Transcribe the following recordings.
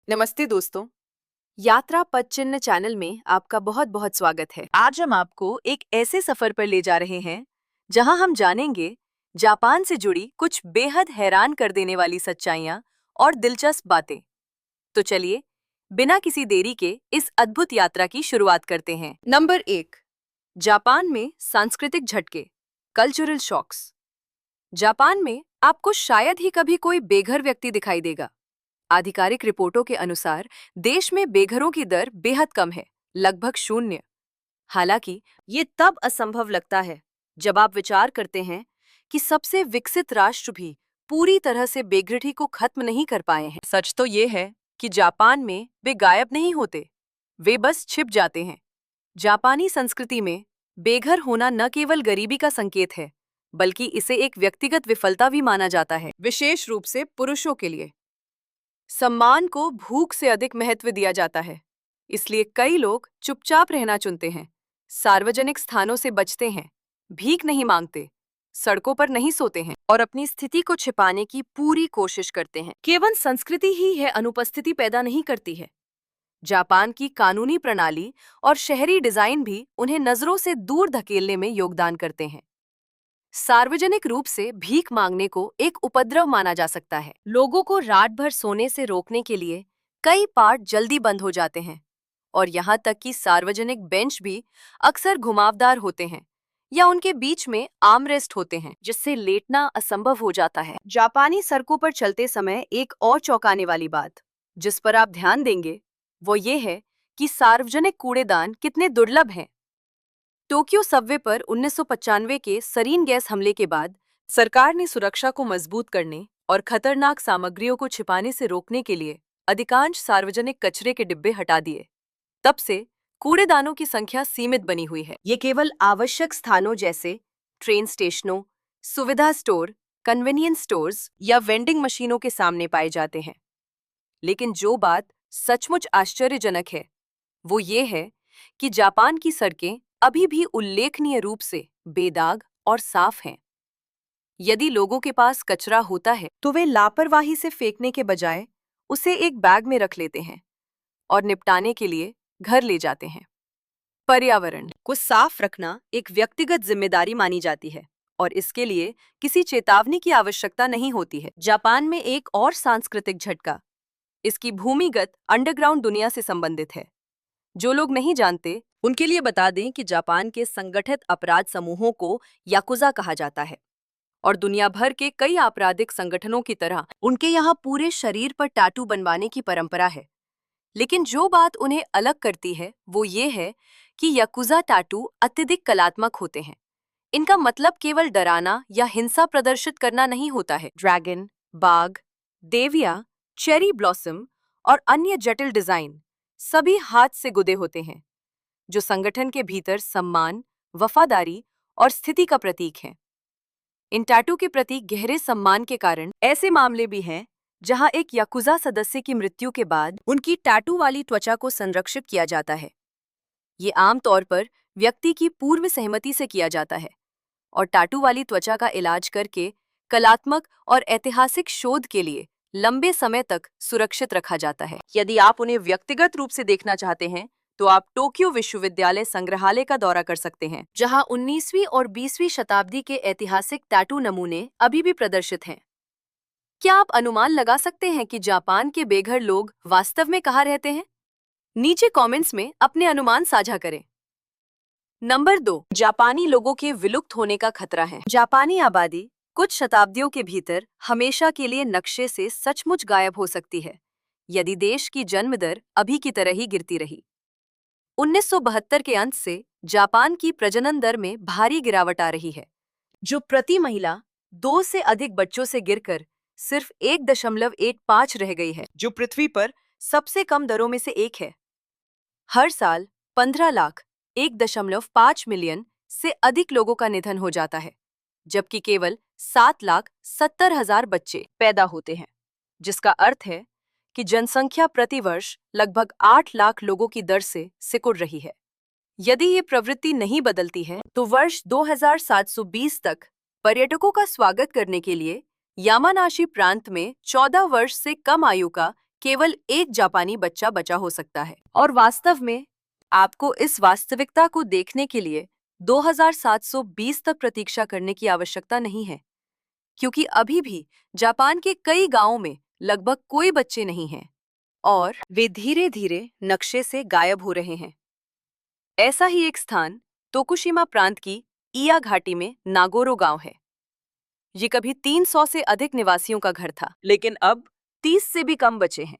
नमस्ते दोस्तों, यात्रा पथ चिन्ह चैनल में आपका बहुत बहुत स्वागत है। आज हम आपको एक ऐसे सफर पर ले जा रहे हैं जहां हम जानेंगे जापान से जुड़ी कुछ बेहद हैरान कर देने वाली सच्चाइयां और दिलचस्प बातें। तो चलिए, बिना किसी देरी के इस अद्भुत यात्रा की शुरुआत करते हैं। नंबर 1, जापान में सांस्कृतिक झटके, कल्चरल शॉक्स। जापान में आपको शायद ही कभी कोई बेघर व्यक्ति दिखाई देगा। आधिकारिक रिपोर्टों के अनुसार देश में बेघरों की दर बेहद कम है, लगभग 0। हालांकि ये तब असंभव लगता है जब आप विचार करते हैं कि सबसे विकसित राष्ट्र भी पूरी तरह से बेघरठी को खत्म नहीं कर पाए हैं। सच तो ये है कि जापान में वे गायब नहीं होते, वे बस छिप जाते हैं। जापानी संस्कृति में बेघर होना न केवल गरीबी का संकेत है, बल्कि इसे एक व्यक्तिगत विफलता भी माना जाता है, विशेष रूप से पुरुषों के लिए। सम्मान को भूख से अधिक महत्व दिया जाता है, इसलिए कई लोग चुपचाप रहना चुनते हैं, सार्वजनिक स्थानों से बचते हैं, भीख नहीं मांगते, सड़कों पर नहीं सोते हैं और अपनी स्थिति को छिपाने की पूरी कोशिश करते हैं। केवल संस्कृति ही है अनुपस्थिति पैदा नहीं करती है। जापान की कानूनी प्रणाली और शहरी डिजाइन भी उन्हें नजरों से दूर धकेलने में योगदान करते हैं। सार्वजनिक रूप से भीख मांगने को एक उपद्रव माना जा सकता है। लोगों को रात भर सोने से रोकने के लिए कई पार्ट जल्दी बंद हो जाते हैं और यहाँ तक कि सार्वजनिक बेंच भी अक्सर घुमावदार होते हैं या उनके बीच में आर्मरेस्ट होते हैं, जिससे लेटना असंभव हो जाता है। जापानी सड़कों पर चलते समय एक और चौंकाने वाली बात जिस पर आप ध्यान देंगे वो ये है कि सार्वजनिक कूड़ेदान कितने दुर्लभ हैं। टोक्यो सबवे पर 1995 के सरीन गैस हमले के बाद सरकार ने सुरक्षा को मजबूत करने और खतरनाक सामग्रियों को छिपाने से रोकने के लिए अधिकांश सार्वजनिक कचरे के डिब्बे हटा दिए। तब से कूड़ेदानों की संख्या सीमित बनी हुई है। ये केवल आवश्यक स्थानों जैसे ट्रेन स्टेशनों, सुविधा स्टोर, कन्वीनियंस स्टोर्स या वेंडिंग मशीनों के सामने पाए जाते हैं। लेकिन जो बात सचमुच आश्चर्यजनक है वो ये है कि जापान की सड़कें अभी भी उल्लेखनीय रूप से बेदाग और साफ हैं। यदि लोगों के पास कचरा होता है तो वे लापरवाही से फेंकने के बजाय उसे एक बैग में रख लेते हैं और निपटाने के लिए घर ले जाते हैं। पर्यावरण को साफ रखना एक व्यक्तिगत जिम्मेदारी मानी जाती है और इसके लिए किसी चेतावनी की आवश्यकता नहीं होती है। जापान में एक और सांस्कृतिक झटका इसकी भूमिगत अंडरग्राउंड दुनिया से संबंधित है। जो लोग नहीं जानते उनके लिए बता दें कि जापान के संगठित अपराध समूहों को याकुजा कहा जाता है और दुनिया भर के कई आपराधिक संगठनों की तरह उनके यहाँ पूरे शरीर पर टैटू बनवाने की परंपरा है। लेकिन जो बात उन्हें अलग करती है वो ये है कि याकुजा टैटू अत्यधिक कलात्मक होते हैं। इनका मतलब केवल डराना या हिंसा प्रदर्शित करना नहीं होता है। ड्रैगन, बाघ, देविया, चेरी ब्लॉसम और अन्य जटिल डिजाइन सभी हाथ से गुदे होते हैं, जो संगठन के भीतर सम्मान, वफादारी और स्थिति का प्रतीक है। इन टैटू के प्रति गहरे सम्मान के कारण ऐसे मामले भी हैं जहां एक याकुजा सदस्य की मृत्यु के बाद उनकी टैटू वाली त्वचा को संरक्षित किया जाता है। ये आमतौर पर व्यक्ति की पूर्व सहमति से किया जाता है और टैटू वाली त्वचा का इलाज करके कलात्मक और ऐतिहासिक शोध के लिए लंबे समय तक सुरक्षित रखा जाता है। यदि आप उन्हें व्यक्तिगत रूप से देखना चाहते हैं तो आप टोक्यो विश्वविद्यालय संग्रहालय का दौरा कर सकते हैं, जहां 19वीं और 20वीं शताब्दी के ऐतिहासिक टैटू नमूने अभी भी प्रदर्शित हैं। क्या आप अनुमान लगा सकते हैं कि जापान के बेघर लोग वास्तव में कहाँ रहते हैं? नीचे कमेंट्स में अपने अनुमान साझा करें। नंबर 2, जापानी लोगों के विलुप्त होने का खतरा है। जापानी आबादी कुछ शताब्दियों के भीतर हमेशा के लिए नक्शे से सचमुच गायब हो सकती है यदि देश की जन्म दर अभी की तरह ही गिरती रही। 1972 के अंत से जापान की प्रजनन दर में भारी गिरावट आ रही है, जो प्रति महिला 2 से अधिक बच्चों से गिरकर सिर्फ 1.15 रह गई है, जो पृथ्वी पर सबसे कम दरों में से एक है। हर साल 15 लाख 1.5 मिलियन से अधिक लोगों का निधन हो जाता है, जबकि केवल 7,70,000 बच्चे पैदा होते हैं, जिसका अर्थ है कि जनसंख्या प्रति वर्ष लगभग 8 लाख लोगों की दर से सिकुड़ रही है। यदि ये प्रवृत्ति नहीं बदलती है तो वर्ष 2720 तक पर्यटकों का स्वागत करने के लिए यामानाशी प्रांत में 14 वर्ष से कम आयु का केवल एक जापानी बच्चा बचा हो सकता है। और वास्तव में आपको इस वास्तविकता को देखने के लिए 2720 तक प्रतीक्षा करने की आवश्यकता नहीं है, क्योंकि अभी भी जापान के कई गांवों में लगभग कोई बच्चे नहीं हैं और वे धीरे धीरे नक्शे से गायब हो रहे हैं। ऐसा ही एक स्थान तोकुशिमा प्रांत की इया घाटी में नागोरो गांव है। ये कभी 300 से अधिक निवासियों का घर था, लेकिन अब 30 से भी कम बचे हैं,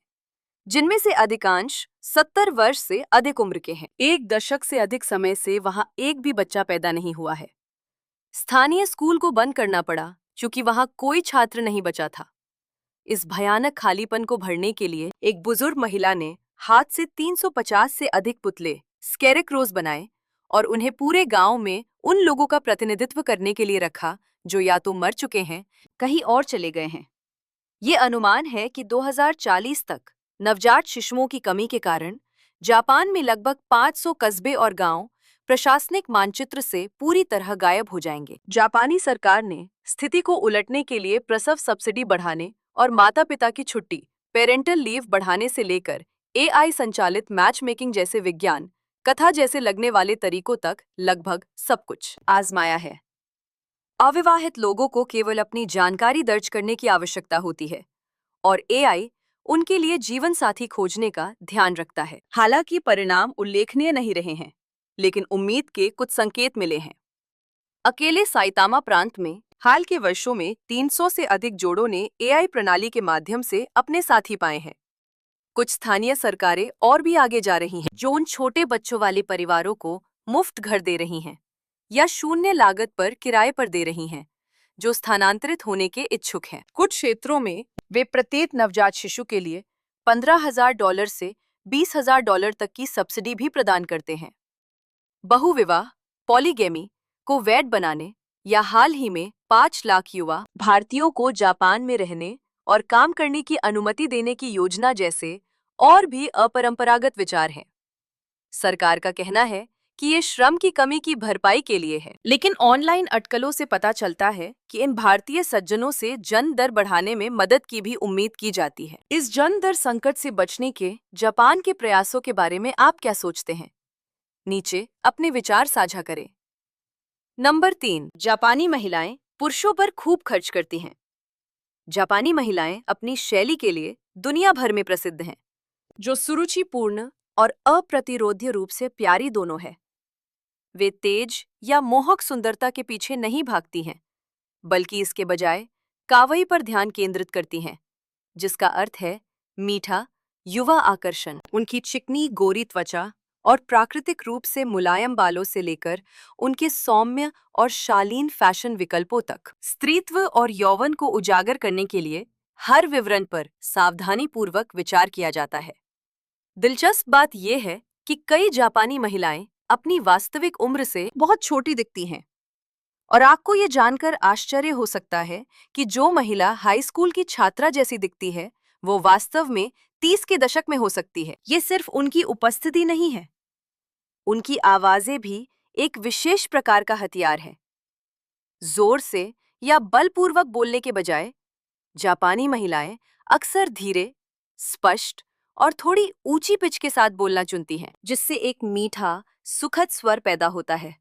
जिनमें से अधिकांश 70 वर्ष से अधिक उम्र के हैं। 1 दशक से अधिक समय से वहां एक भी बच्चा पैदा नहीं हुआ है। स्थानीय स्कूल को बंद करना पड़ा क्योंकि वहां कोई छात्र नहीं बचा था। इस भयानक खालीपन को भरने के लिए एक बुजुर्ग महिला ने हाथ से 350 से अधिक पुतले स्केरेक्रोज बनाए और उन्हें पूरे गांव में उन लोगों का प्रतिनिधित्व करने के लिए रखा जो या तो मर चुके हैं, कहीं और चले गए हैं। ये अनुमान है कि 2040 तक नवजात शिशुओं की कमी के कारण जापान में लगभग 500 कस्बे और गांव प्रशासनिक मानचित्र से पूरी तरह गायब हो जाएंगे। जापानी सरकार ने स्थिति को उलटने के लिए प्रसव सब्सिडी बढ़ाने और माता-पिता की छुट्टी पेरेंटल लीव बढ़ाने से लेकर एआई संचालित मैच मेकिंग जैसे विज्ञान कथा जैसे लगने वाले तरीकों तक लगभग सब कुछ आजमाया है। अविवाहित लोगों को केवल अपनी जानकारी दर्ज करने की आवश्यकता होती है और एआई उनके लिए जीवन साथी खोजने का ध्यान रखता है। हालांकि परिणाम उल्लेखनीय नहीं रहे हैं, लेकिन उम्मीद के कुछ संकेत मिले हैं। अकेले साइतामा प्रांत में हाल के वर्षों में 300 से अधिक जोड़ों ने एआई प्रणाली के माध्यम से अपने साथी पाए हैं। कुछ स्थानीय सरकारें और भी आगे जा रही हैं, जो उन छोटे बच्चों वाले परिवारों को मुफ्त घर दे रही हैं या शून्य लागत पर किराए पर दे रही हैं, जो स्थानांतरित होने के इच्छुक हैं। कुछ क्षेत्रों में वे प्रत्येक नवजात शिशु के लिए $15,000 से $20,000 तक की सब्सिडी भी प्रदान करते हैं। बहुविवाह, पॉलीगैमी को वैध बनाने या हाल ही में 5 लाख युवा भारतीयों को जापान में रहने और काम करने की अनुमति देने की योजना जैसे और भी अपरंपरागत विचार हैं। सरकार का कहना है कि ये श्रम की कमी की भरपाई के लिए है, लेकिन ऑनलाइन अटकलों से पता चलता है कि इन भारतीय सज्जनों से जन्म दर बढ़ाने में मदद की भी उम्मीद की जाती है। इस जन्म दर संकट से बचने के जापान के प्रयासों के बारे में आप क्या सोचते हैं? नीचे अपने विचार साझा करें। नंबर 3, जापानी महिलाएं पुरुषों पर खूब खर्च करती हैं। जापानी महिलाएं अपनी शैली के लिए दुनिया भर में प्रसिद्ध हैं, जो सुरुचिपूर्ण और अप्रतिरोध्य रूप से प्यारी दोनों है। वे तेज या मोहक सुंदरता के पीछे नहीं भागती हैं, बल्कि इसके बजाय कावई पर ध्यान केंद्रित करती हैं, जिसका अर्थ है मीठा, युवा आकर्षण। उनकी चिकनी गोरी त्वचा और प्राकृतिक रूप से मुलायम बालों से लेकर उनके सौम्य और शालीन फैशन विकल्पों तक स्त्रीत्व और यौवन को उजागर करने के लिए हर विवरण पर सावधानीपूर्वक विचार किया जाता है। दिलचस्प बात यह है कि कई जापानी महिलाएं अपनी वास्तविक उम्र से बहुत छोटी दिखती हैं, और आपको ये जानकर आश्चर्य हो सकता है कि जो महिला हाई स्कूल की छात्रा जैसी दिखती है, वो वास्तव में 30 के दशक में हो सकती है। ये सिर्फ उनकी उपस्थिति नहीं है, उनकी आवाजें भी एक विशेष प्रकार का हथियार है। जोर से या बलपूर्वक बोलने के बजाय जापानी महिलाएं अक्सर धीरे, स्पष्ट और थोड़ी ऊंची पिच के साथ बोलना चुनती हैं, जिससे एक मीठा, सुखद स्वर पैदा होता है,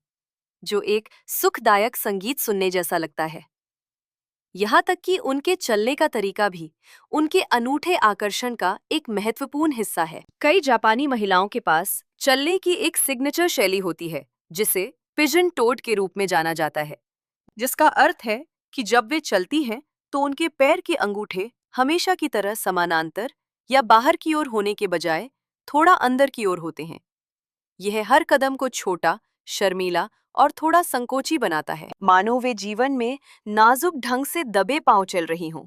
जो एक सुखदायक संगीत सुनने जैसा लगता है। यहाँ तक कि उनके चलने का तरीका भी उनके अनूठे आकर्षण का एक महत्वपूर्ण हिस्सा है। कई जापानी महिलाओं के पास चलने की एक सिग्नेचर शैली होती है, जिसे पिजन टोड के रूप में जाना जाता है, जिसका अर्थ है कि जब वे चलती हैं तो उनके पैर के अंगूठे हमेशा की तरह समानांतर या बाहर की ओर होने के बजाय थोड़ा अंदर की ओर होते हैं। यह हर कदम को छोटा, शर्मीला और थोड़ा संकोची बनाता है, मानो वे जीवन में नाजुक ढंग से दबे पांव चल रही हों।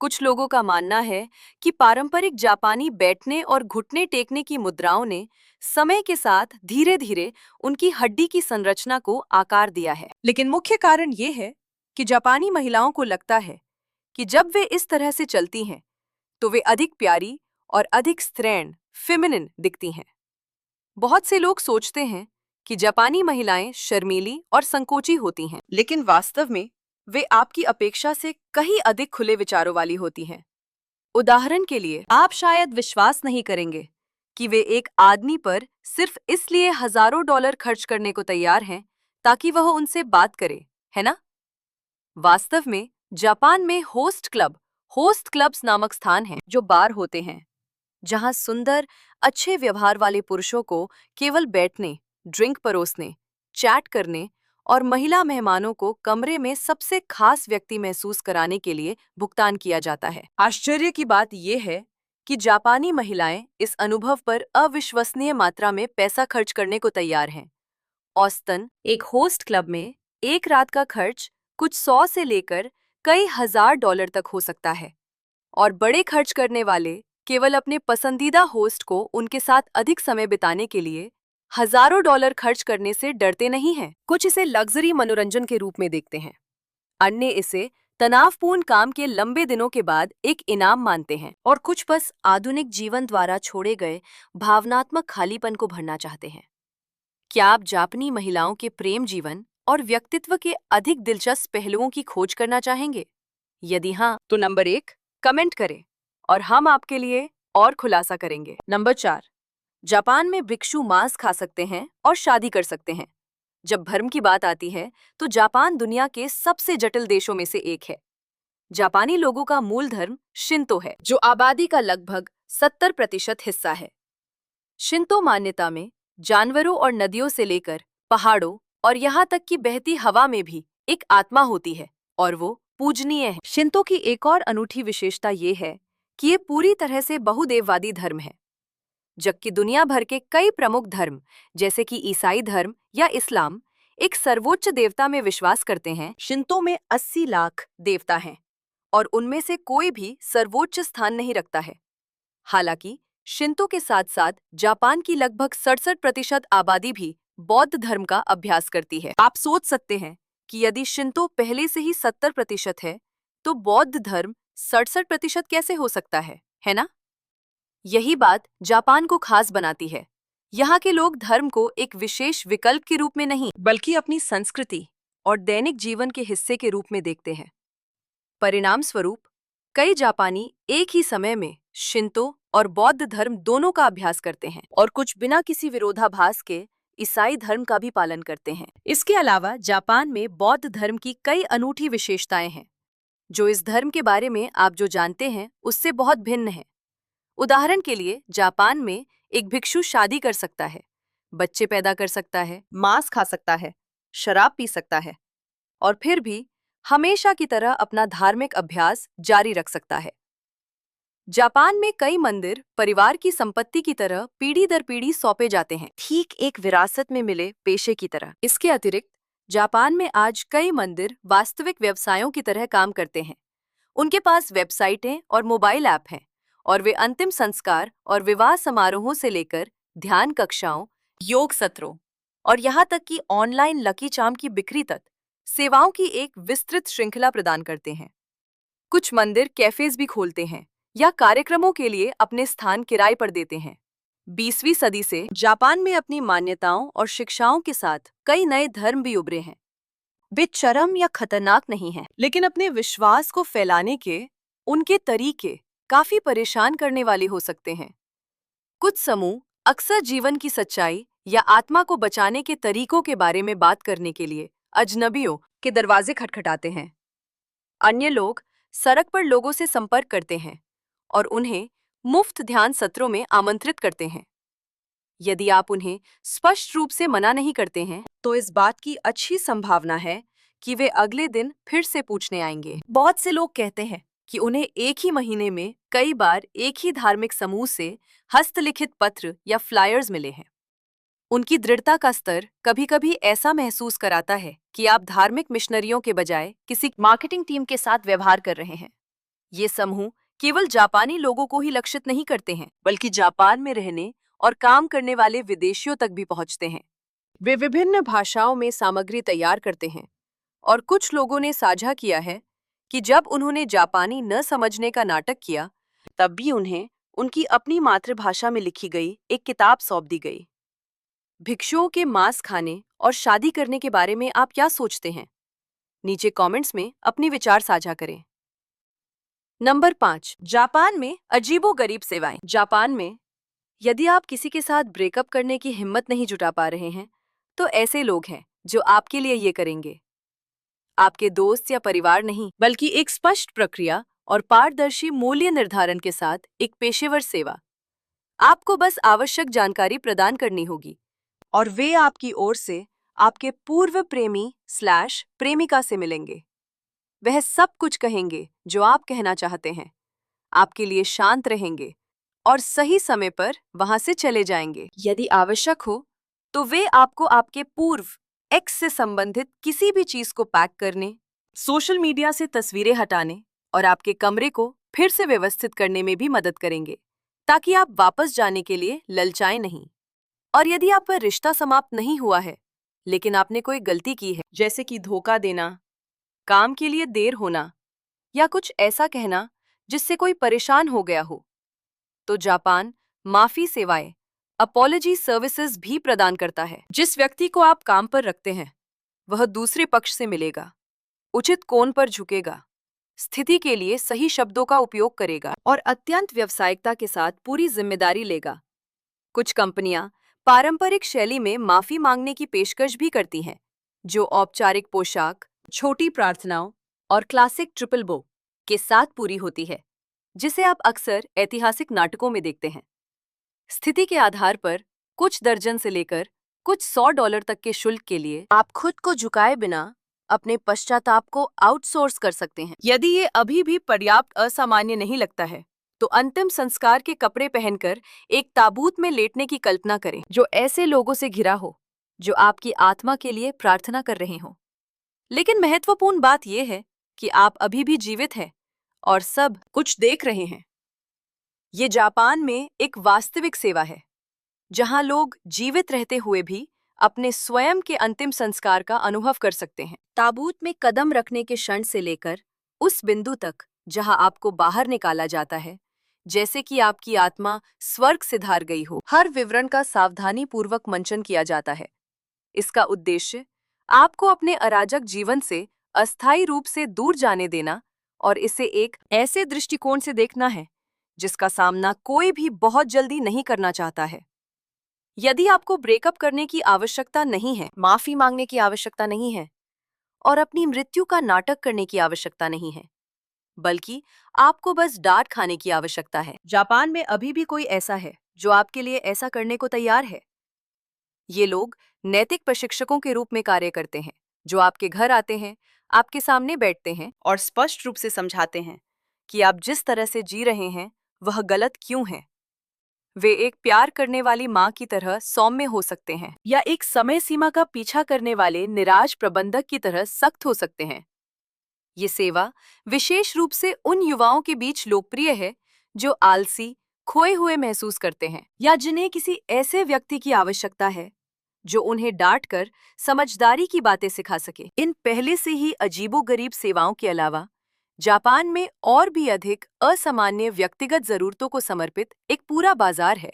कुछ लोगों का मानना है कि पारंपरिक जापानी बैठने और घुटने टेकने की मुद्राओं ने समय के साथ धीरे धीरे उनकी हड्डी की संरचना को आकार दिया है। लेकिन मुख्य कारण ये है कि जापानी महिलाओं को लगता है कि जब वे इस तरह से चलती हैं, तो वे अधिक प्यारी और अधिक स्त्रैण, फेमिनिन दिखती हैं। बहुत से लोग सोचते हैं कि जापानी महिलाएं शर्मीली और संकोची होती हैं, लेकिन वास्तव में वे आपकी अपेक्षा से कहीं अधिक खुले विचारों वाली होती हैं। उदाहरण के लिए, आप शायद विश्वास नहीं करेंगे कि वे एक आदमी पर सिर्फ इसलिए हजारों डॉलर खर्च करने को तैयार हैं ताकि वह उनसे बात करे, है ना? वास्तव में जापान में होस्ट क्लब्स नामक स्थान हैं जो बार होते हैं, जहां सुंदर, अच्छे व्यवहार वाले पुरुषों को केवल बैठने, ड्रिंक परोसने, चैट करने और महिला मेहमानों को कमरे में सबसे खास व्यक्ति महसूस कराने के लिए भुगतान किया जाता है। आश्चर्य की बात यह है कि जापानी महिलाएं इस अनुभव पर अविश्वसनीय मात्रा में पैसा खर्च करने को तैयार हैं। औसतन एक होस्ट क्लब में एक रात का खर्च कुछ 100 से लेकर कई हजार डॉलर तक हो सकता है, और बड़े खर्च करने वाले केवल अपने पसंदीदा होस्ट को उनके साथ अधिक समय बिताने के लिए हजारों डॉलर खर्च करने से डरते नहीं हैं। कुछ इसे लग्जरी मनोरंजन के रूप में देखते हैं, अन्य इसे तनावपूर्ण काम के लंबे दिनों के बाद एक इनाम मानते हैं, और कुछ बस आधुनिक जीवन द्वारा छोड़े गए भावनात्मक खालीपन को भरना चाहते हैं। क्या आप जापानी महिलाओं के प्रेम जीवन और व्यक्तित्व के अधिक दिलचस्प पहलुओं की खोज करना चाहेंगे? यदि हाँ, तो नंबर 1 कमेंट करें और हम आपके लिए और खुलासा करेंगे। नंबर 4, जापान में भिक्षु मांस खा सकते हैं और शादी कर सकते हैं। जब धर्म की बात आती है तो जापान दुनिया के सबसे जटिल देशों में से एक है। जापानी लोगों का मूल धर्म शिंतो है, जो आबादी का लगभग 70% हिस्सा है। शिंतो मान्यता में जानवरों और नदियों से लेकर पहाड़ों और यहाँ तक कि बहती हवा में भी एक आत्मा होती है, और वो पूजनीय है। शिंतो की एक और अनूठी विशेषता ये है कि ये पूरी तरह से बहुदेववादी धर्म है, जबकि दुनिया भर के कई प्रमुख धर्म जैसे कि ईसाई धर्म या इस्लाम एक सर्वोच्च देवता में विश्वास करते हैं। शिंतो में 80 लाख देवता हैं और उनमें से कोई भी सर्वोच्च स्थान नहीं रखता है। हालांकि शिंतो के साथ साथ जापान की लगभग 67% आबादी भी बौद्ध धर्म का अभ्यास करती है। आप सोच सकते हैं कि यदि शिंतो पहले से ही 70% है, तो बौद्ध धर्म 67% कैसे हो सकता है ना? यही बात जापान को खास बनाती है। यहाँ के लोग धर्म को एक विशेष विकल्प के रूप में नहीं, बल्कि अपनी संस्कृति और दैनिक जीवन के हिस्से के रूप में देखते हैं। परिणाम स्वरूप कई जापानी एक ही समय में शिंतो और बौद्ध धर्म दोनों का अभ्यास करते हैं, और कुछ बिना किसी विरोधाभास के ईसाई धर्म का भी पालन करते हैं। इसके अलावा जापान में बौद्ध धर्म की कई अनूठी विशेषताएं हैं, जो इस धर्म के बारे में आप जो जानते हैं उससे बहुत भिन्न है। उदाहरण के लिए, जापान में एक भिक्षु शादी कर सकता है, बच्चे पैदा कर सकता है, मांस खा सकता है, शराब पी सकता है, और फिर भी हमेशा की तरह अपना धार्मिक अभ्यास जारी रख सकता है। जापान में कई मंदिर परिवार की संपत्ति की तरह पीढ़ी दर पीढ़ी सौंपे जाते हैं, ठीक एक विरासत में मिले पेशे की तरह। इसके अतिरिक्त जापान में आज कई मंदिर वास्तविक व्यवसायों की तरह काम करते हैं। उनके पास वेबसाइटें और मोबाइल ऐप हैं, और वे अंतिम संस्कार और विवाह समारोहों से लेकर ध्यान कक्षाओं, योग सत्रों और यहाँ तक कि ऑनलाइन लकी चार्म की बिक्री तक सेवाओं की एक विस्तृत श्रृंखला प्रदान करते हैं। कुछ मंदिर कैफेज भी खोलते हैं या कार्यक्रमों के लिए अपने स्थान किराए पर देते हैं। 20वीं सदी से जापान में अपनी मान्यताओं और शिक्षाओं के साथ कई नए धर्म भी उभरे हैं। वे चरम या खतरनाक नहीं हैं, लेकिन अपने विश्वास को फैलाने के उनके तरीके काफी परेशान करने वाले हो सकते हैं। कुछ समूह अक्सर जीवन की सच्चाई या आत्मा को बचाने के तरीकों के बारे में बात करने के लिए अजनबियों के दरवाजे खटखटाते हैं। अन्य लोग सड़क पर लोगों से संपर्क करते हैं और उन्हें मुफ्त ध्यान सत्रों में आमंत्रित करते हैं। यदि आप उन्हें स्पष्ट रूप से मना नहीं करते हैं, तो इस बात की अच्छी संभावना है कि वे अगले दिन फिर से पूछने आएंगे। बहुत से लोग कहते हैं कि उन्हें एक ही महीने में कई बार एक ही धार्मिक समूह से हस्तलिखित पत्र या फ्लायर्स मिले हैं। उनकी दृढ़ता का स्तर कभी-कभी ऐसा महसूस कराता है कि आप धार्मिक मिशनरियों के बजाय किसी मार्केटिंग टीम के साथ व्यवहार कर रहे हैं। ये समूह केवल जापानी लोगों को ही लक्षित नहीं करते हैं, बल्कि जापान में रहने और काम करने वाले विदेशियों तक भी पहुंचते हैं। वे विभिन्न भाषाओं में सामग्री तैयार करते हैं, और कुछ लोगों ने साझा किया है कि जब उन्होंने जापानी न समझने का नाटक किया, तब भी उन्हें उनकी अपनी मातृभाषा में लिखी गई एक किताब सौंप दी गई। भिक्षुओं के मांस खाने और शादी करने के बारे में आप क्या सोचते हैं? नीचे कमेंट्स में अपने विचार साझा करें। नंबर 5, जापान में अजीबोगरीब सेवाएं। जापान में यदि आप किसी के साथ ब्रेकअप करने की हिम्मत नहीं जुटा पा रहे हैं, तो ऐसे लोग हैं जो आपके लिए ये करेंगे। आपके दोस्त या परिवार नहीं, बल्कि एक स्पष्ट प्रक्रिया और पारदर्शी मूल्य निर्धारण के साथ एक पेशेवर सेवा। आपको बस आवश्यक जानकारी प्रदान करनी होगी और वे आपकी ओर से आपके पूर्व प्रेमी/प्रेमिका से मिलेंगे। वह सब कुछ कहेंगे जो आप कहना चाहते हैं, आपके लिए शांत रहेंगे और सही समय पर वहां से चले जाएंगे। यदि आवश्यक हो तो वे आपको आपके पूर्व एक्स से संबंधित किसी भी चीज को पैक करने, सोशल मीडिया से तस्वीरें हटाने और आपके कमरे को फिर से व्यवस्थित करने में भी मदद करेंगे, ताकि आप वापस जाने के लिए ललचाएं नहीं। और यदि आपका रिश्ता समाप्त नहीं हुआ है, लेकिन आपने कोई गलती की है, जैसे कि धोखा देना, काम के लिए देर होना या कुछ ऐसा कहना जिससे कोई परेशान हो गया हो, तो जापान माफी सेवाएं, अपॉलजी सर्विसेज भी प्रदान करता है। जिस व्यक्ति को आप काम पर रखते हैं, वह दूसरे पक्ष से मिलेगा, उचित कोण पर झुकेगा, स्थिति के लिए सही शब्दों का उपयोग करेगा और अत्यंत व्यावसायिकता के साथ पूरी जिम्मेदारी लेगा। कुछ कंपनियां पारंपरिक शैली में माफी मांगने की पेशकश भी करती हैं, जो औपचारिक पोशाक, छोटी प्रार्थनाओं और क्लासिक ट्रिपल बो के साथ पूरी होती है, जिसे आप अक्सर ऐतिहासिक नाटकों में देखते हैं। स्थिति के आधार पर कुछ दर्जन से लेकर कुछ $100 तक के शुल्क के लिए आप खुद को झुकाए बिना अपने पश्चाताप को आउटसोर्स कर सकते हैं। यदि ये अभी भी पर्याप्त असामान्य नहीं लगता है, तो अंतिम संस्कार के कपड़े पहनकर एक ताबूत में लेटने की कल्पना करें, जो ऐसे लोगों से घिरा हो जो आपकी आत्मा के लिए प्रार्थना कर रहे हों। लेकिन महत्वपूर्ण बात यह है कि आप अभी भी जीवित हैं और सब कुछ देख रहे हैं। ये जापान में एक वास्तविक सेवा है, जहां लोग जीवित रहते हुए भी अपने स्वयं के अंतिम संस्कार का अनुभव कर सकते हैं। ताबूत में कदम रखने के क्षण से लेकर उस बिंदु तक जहां आपको बाहर निकाला जाता है, जैसे कि आपकी आत्मा स्वर्ग से धार गई हो, हर विवरण का सावधानीपूर्वक मंचन किया जाता है। इसका उद्देश्य आपको अपने अराजक जीवन से अस्थायी रूप से दूर जाने देना और इसे एक ऐसे दृष्टिकोण से देखना है जिसका सामना कोई भी बहुत जल्दी नहीं करना चाहता है। यदि आपको ब्रेकअप करने की आवश्यकता नहीं है, माफी मांगने की आवश्यकता नहीं है और अपनी मृत्यु का नाटक करने की आवश्यकता नहीं है, बल्कि आपको बस डांट खाने की आवश्यकता है, जापान में अभी भी कोई ऐसा है जो आपके लिए ऐसा करने को तैयार है। ये लोग नैतिक प्रशिक्षकों के रूप में कार्य करते हैं, जो आपके घर आते हैं, आपके सामने बैठते हैं और स्पष्ट रूप से समझाते हैं कि आप जिस तरह से जी रहे हैं वह गलत क्यों है। वे एक प्यार करने वाली माँ की तरह सौम्य हो सकते हैं या एक समय सीमा का पीछा करने वाले निराश प्रबंधक की तरह सख्त हो सकते हैं। ये सेवा विशेष रूप से उन युवाओं के बीच लोकप्रिय है जो आलसी, खोए हुए महसूस करते हैं या जिन्हें किसी ऐसे व्यक्ति की आवश्यकता है जो उन्हें डांट कर समझदारी की बातें सिखा सके। इन पहले से ही अजीबोगरीब सेवाओं के अलावा जापान में और भी अधिक असामान्य व्यक्तिगत जरूरतों को समर्पित एक पूरा बाजार है।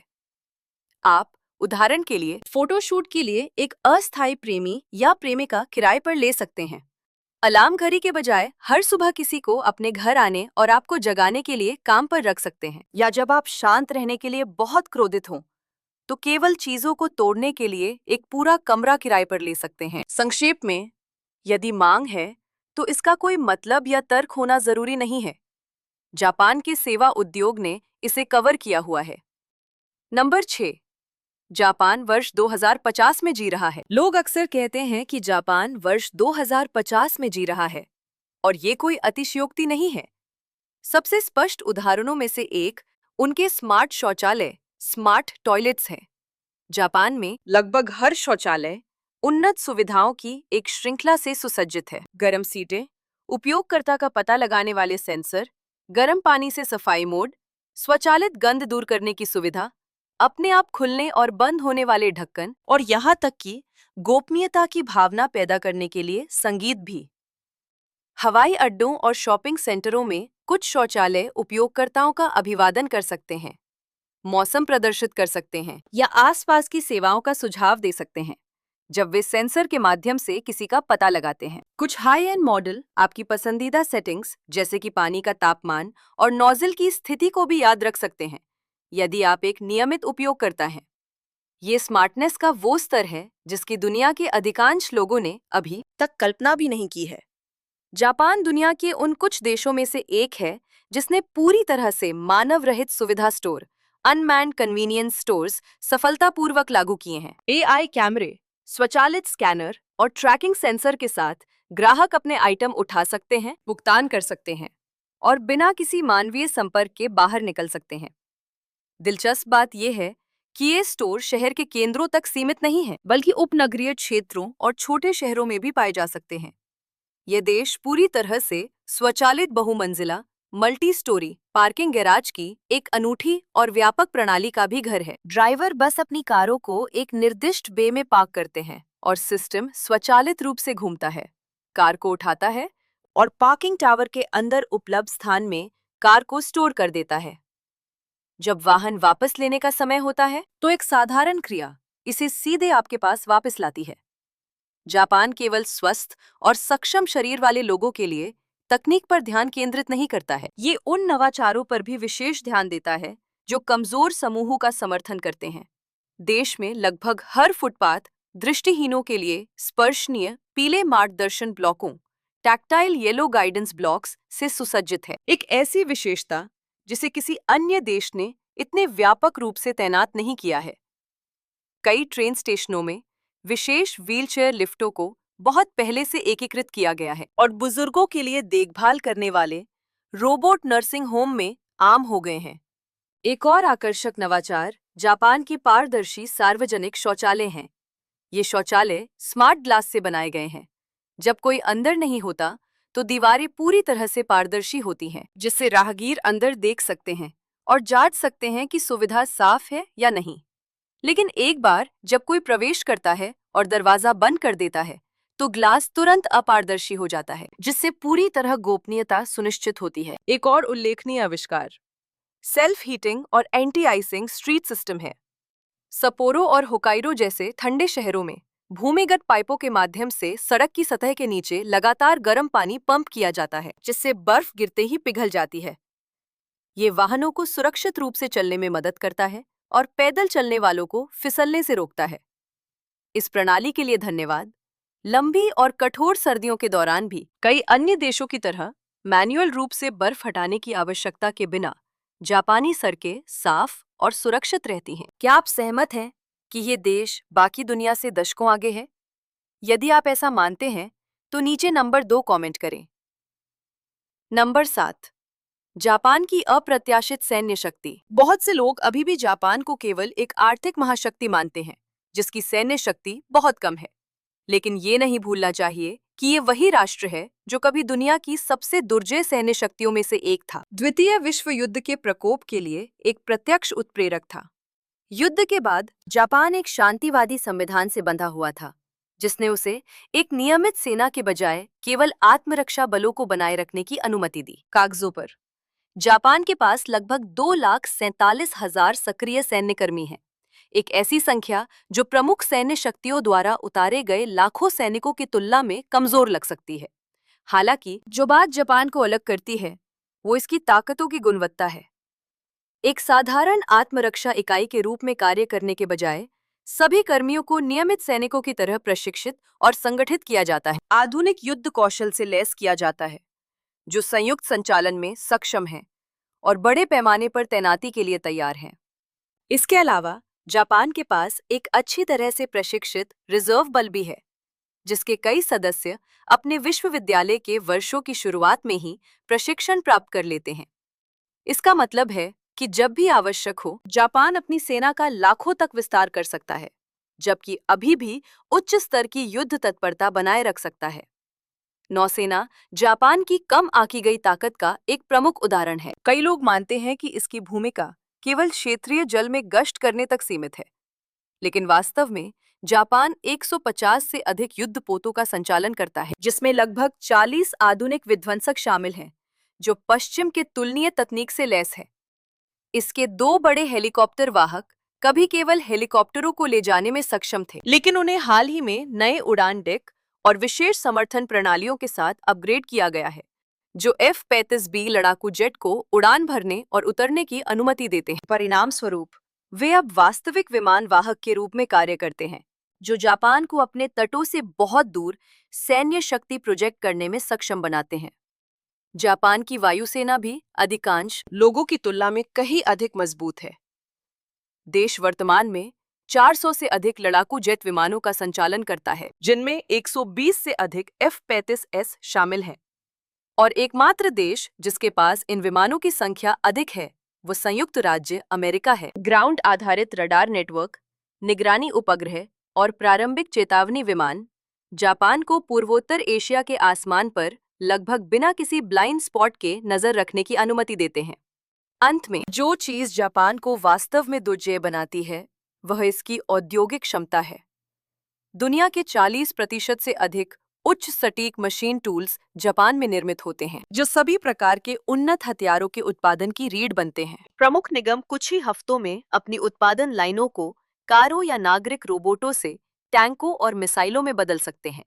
आप उदाहरण के लिए फोटोशूट के लिए एक अस्थायी प्रेमी या प्रेमिका किराए पर ले सकते हैं। अलार्म घड़ी के बजाय हर सुबह किसी को अपने घर आने और आपको जगाने के लिए काम पर रख सकते हैं। या जब आप शांत रहने के लिए बहुत क्रोधित हों, तो केवल चीजों को तोड़ने के लिए एक पूरा कमरा किराए पर ले सकते हैं। संक्षेप में, यदि मांग है तो इसका कोई मतलब या तर्क होना जरूरी नहीं है। जापान के सेवा उद्योग ने इसे कवर किया हुआ है। नंबर 6, जापान वर्ष 2050 में जी रहा है। लोग अक्सर कहते हैं कि जापान वर्ष 2050 में जी रहा है, और ये कोई अतिशयोक्ति नहीं है। सबसे स्पष्ट उदाहरणों में से एक उनके स्मार्ट शौचालय, स्मार्ट टॉयलेट्स हैं। जापान में लगभग हर शौचालय उन्नत सुविधाओं की एक श्रृंखला से सुसज्जित है। गर्म सीटें, उपयोगकर्ता का पता लगाने वाले सेंसर, गर्म पानी से सफाई मोड, स्वचालित गंध दूर करने की सुविधा, अपने आप खुलने और बंद होने वाले ढक्कन और यहाँ तक कि गोपनीयता की भावना पैदा करने के लिए संगीत भी। हवाई अड्डों और शॉपिंग सेंटरों में कुछ शौचालय उपयोगकर्ताओं का अभिवादन कर सकते हैं, मौसम प्रदर्शित कर सकते हैं या आसपास की सेवाओं का सुझाव दे सकते हैं, जब वे सेंसर के माध्यम से किसी का पता लगाते हैं। कुछ हाई एंड मॉडल आपकी पसंदीदा सेटिंग्स जैसे कि पानी का तापमान और नोजल की स्थिति को भी याद रख सकते हैं, यदि आप एक नियमित उपयोगकर्ता हैं। ये स्मार्टनेस का वो स्तर है जिसकी दुनिया के अधिकांश लोगों ने अभी तक कल्पना भी नहीं की है। जापान दुनिया के उन कुछ देशों में से एक है जिसने पूरी तरह से मानव रहित सुविधा स्टोर, अनमैन्ड कन्वीनियंस स्टोर्स सफलतापूर्वक लागू किए हैं। एआई कैमरे, स्वचालित स्कैनर और ट्रैकिंग सेंसर के साथ ग्राहक अपने आइटम उठा सकते हैं, भुगतान कर सकते हैं और बिना किसी मानवीय संपर्क के बाहर निकल सकते हैं। दिलचस्प बात यह है कि ये स्टोर शहर के केंद्रों तक सीमित नहीं है, बल्कि उपनगरीय क्षेत्रों और छोटे शहरों में भी पाए जा सकते हैं। यह देश पूरी तरह से स्वचालित बहुमंजिला मल्टी स्टोरी पार्किंग गैराज की एक अनूठी और व्यापक प्रणाली का भी घर है। ड्राइवर बस अपनी कारों को एक निर्दिष्ट बे में पार्क करते हैं और सिस्टम स्वचालित रूप से घूमता है, कार को उठाता है और पार्किंग टावर के अंदर उपलब्ध स्थान में कार को स्टोर कर देता है। जब वाहन वापस लेने का समय होता है तो एक साधारण क्रिया इसे सीधे आपके पास वापस लाती है। जापान केवल स्वस्थ और सक्षम शरीर वाले लोगों के लिए तकनीक पर ध्यान केंद्रित नहीं करता है, ये उन नवाचारों पर भी विशेष ध्यान देता है जो कमजोर समूहों का समर्थन करते हैं। देश में लगभग हर फुटपाथ दृष्टिहीनों के लिए स्पर्शनीय पीले मार्गदर्शन ब्लॉकों, टैक्टाइल येलो गाइडेंस ब्लॉक्स से सुसज्जित है, एक ऐसी विशेषता जिसे किसी अन्य देश ने इतने व्यापक रूप से तैनात नहीं किया है। कई ट्रेन स्टेशनों में विशेष व्हीलचेयर लिफ्टों को बहुत पहले से एकीकृत किया गया है और बुजुर्गों के लिए देखभाल करने वाले रोबोट नर्सिंग होम में आम हो गए हैं। एक और आकर्षक नवाचार जापान की पारदर्शी सार्वजनिक शौचालय हैं। ये शौचालय स्मार्ट ग्लास से बनाए गए हैं। जब कोई अंदर नहीं होता तो दीवारें पूरी तरह से पारदर्शी होती हैं, जिससे राहगीर अंदर देख सकते हैं और जांच सकते हैं कि सुविधा साफ है या नहीं। लेकिन एक बार जब कोई प्रवेश करता है और दरवाजा बंद कर देता है तो ग्लास तुरंत अपारदर्शी हो जाता है, जिससे पूरी तरह गोपनीयता सुनिश्चित होती है। एक और उल्लेखनीय आविष्कार सेल्फ हीटिंग और एंटी आइसिंग स्ट्रीट सिस्टम है। सपोरो और होकाइडो जैसे ठंडे शहरों में भूमिगत पाइपों के माध्यम से सड़क की सतह के नीचे लगातार गर्म पानी पंप किया जाता है, जिससे बर्फ गिरते ही पिघल जाती है। ये वाहनों को सुरक्षित रूप से चलने में मदद करता है और पैदल चलने वालों को फिसलने से रोकता है। इस प्रणाली के लिए धन्यवाद। लंबी और कठोर सर्दियों के दौरान भी कई अन्य देशों की तरह मैन्युअल रूप से बर्फ हटाने की आवश्यकता के बिना जापानी सड़कें साफ और सुरक्षित रहती हैं। क्या आप सहमत हैं कि ये देश बाकी दुनिया से दशकों आगे है? यदि आप ऐसा मानते हैं तो नीचे नंबर 2 कमेंट करें। नंबर 7, जापान की अप्रत्याशित सैन्य शक्ति। बहुत से लोग अभी भी जापान को केवल एक आर्थिक महाशक्ति मानते हैं, जिसकी सैन्य शक्ति बहुत कम है। लेकिन ये नहीं भूलना चाहिए कि ये वही राष्ट्र है जो कभी दुनिया की सबसे दुर्जय सैन्य शक्तियों में से एक था। द्वितीय विश्व युद्ध के प्रकोप के लिए एक प्रत्यक्ष उत्प्रेरक था। युद्ध के बाद जापान एक शांतिवादी संविधान से बंधा हुआ था, जिसने उसे एक नियमित सेना के बजाय केवल आत्मरक्षा बलों को बनाए रखने की अनुमति दी। कागजों पर जापान के पास लगभग 2,47,000 सक्रिय सैन्यकर्मी हैं, एक ऐसी संख्या जो प्रमुख सैन्य शक्तियों द्वारा उतारे गए लाखों सैनिकों की तुलना में कमजोर लग सकती है। हालांकि जो बात जापान को अलग करती है वो इसकी ताकतों की गुणवत्ता है। एक साधारण आत्मरक्षा इकाई के रूप में कार्य करने के बजाय सभी कर्मियों को नियमित सैनिकों की तरह प्रशिक्षित और संगठित किया जाता है। आधुनिक युद्ध कौशल से लैस किया जाता है, जो संयुक्त संचालन में सक्षम है और बड़े पैमाने पर तैनाती के लिए तैयार हैं। इसके अलावा जापान के पास एक अच्छी तरह से प्रशिक्षित रिजर्व बल भी है, जिसके कई सदस्य अपने विश्वविद्यालय के वर्षों की शुरुआत में ही प्रशिक्षण प्राप्त कर लेते हैं। इसका मतलब है कि जब भी आवश्यक हो, जापान अपनी सेना का लाखों तक विस्तार कर सकता है, जबकि अभी भी उच्च स्तर की युद्ध तत्परता बनाए रख सकता है। नौसेना जापान की कम आंकी गई ताकत का एक प्रमुख उदाहरण है। कई लोग मानते हैं कि इसकी भूमिका केवल क्षेत्रीय जल में गश्त करने तक सीमित है, लेकिन वास्तव में जापान 150 से अधिक युद्धपोतों का संचालन करता है, जिसमें लगभग 40 आधुनिक विध्वंसक शामिल हैं, जो पश्चिम के तुलनीय तकनीक से लैस है। इसके 2 बड़े हेलीकॉप्टर वाहक कभी केवल हेलीकॉप्टरों को ले जाने में सक्षम थे, लेकिन उन्हें हाल ही में नए उड़ान डेक और विशेष समर्थन प्रणालियों के साथ अपग्रेड किया गया है, जो F-35B लड़ाकू जेट को उड़ान भरने और उतरने की अनुमति देते हैं। परिणाम स्वरूप वे अब वास्तविक विमान वाहक के रूप में कार्य करते हैं, जो जापान को अपने तटों से बहुत दूर सैन्य शक्ति प्रोजेक्ट करने में सक्षम बनाते हैं। जापान की वायुसेना भी अधिकांश लोगों की तुलना में कहीं अधिक मजबूत है। देश वर्तमान में 400 से अधिक लड़ाकू जेट विमानों का संचालन करता है, जिनमें 120 से अधिक F-35S शामिल हैं। और एकमात्र देश जिसके पास इन विमानों की संख्या अधिक है, वो संयुक्त राज्य अमेरिका है। ग्राउंड आधारित रडार नेटवर्क, निगरानी उपग्रह और प्रारंभिक चेतावनी विमान जापान को पूर्वोत्तर एशिया के आसमान पर लगभग बिना किसी ब्लाइंड स्पॉट के नजर रखने की अनुमति देते हैं। अंत में जो चीज जापान को वास्तव में दुर्जय बनाती है, वह इसकी औद्योगिक क्षमता है। दुनिया के 40% से अधिक उच्च सटीक मशीन टूल्स जापान में निर्मित होते हैं, जो सभी प्रकार के उन्नत हथियारों के उत्पादन की रीढ़ बनते हैं। प्रमुख निगम कुछ ही हफ्तों में अपनी उत्पादन लाइनों को कारों या नागरिक रोबोटों से टैंकों और मिसाइलों में बदल सकते हैं,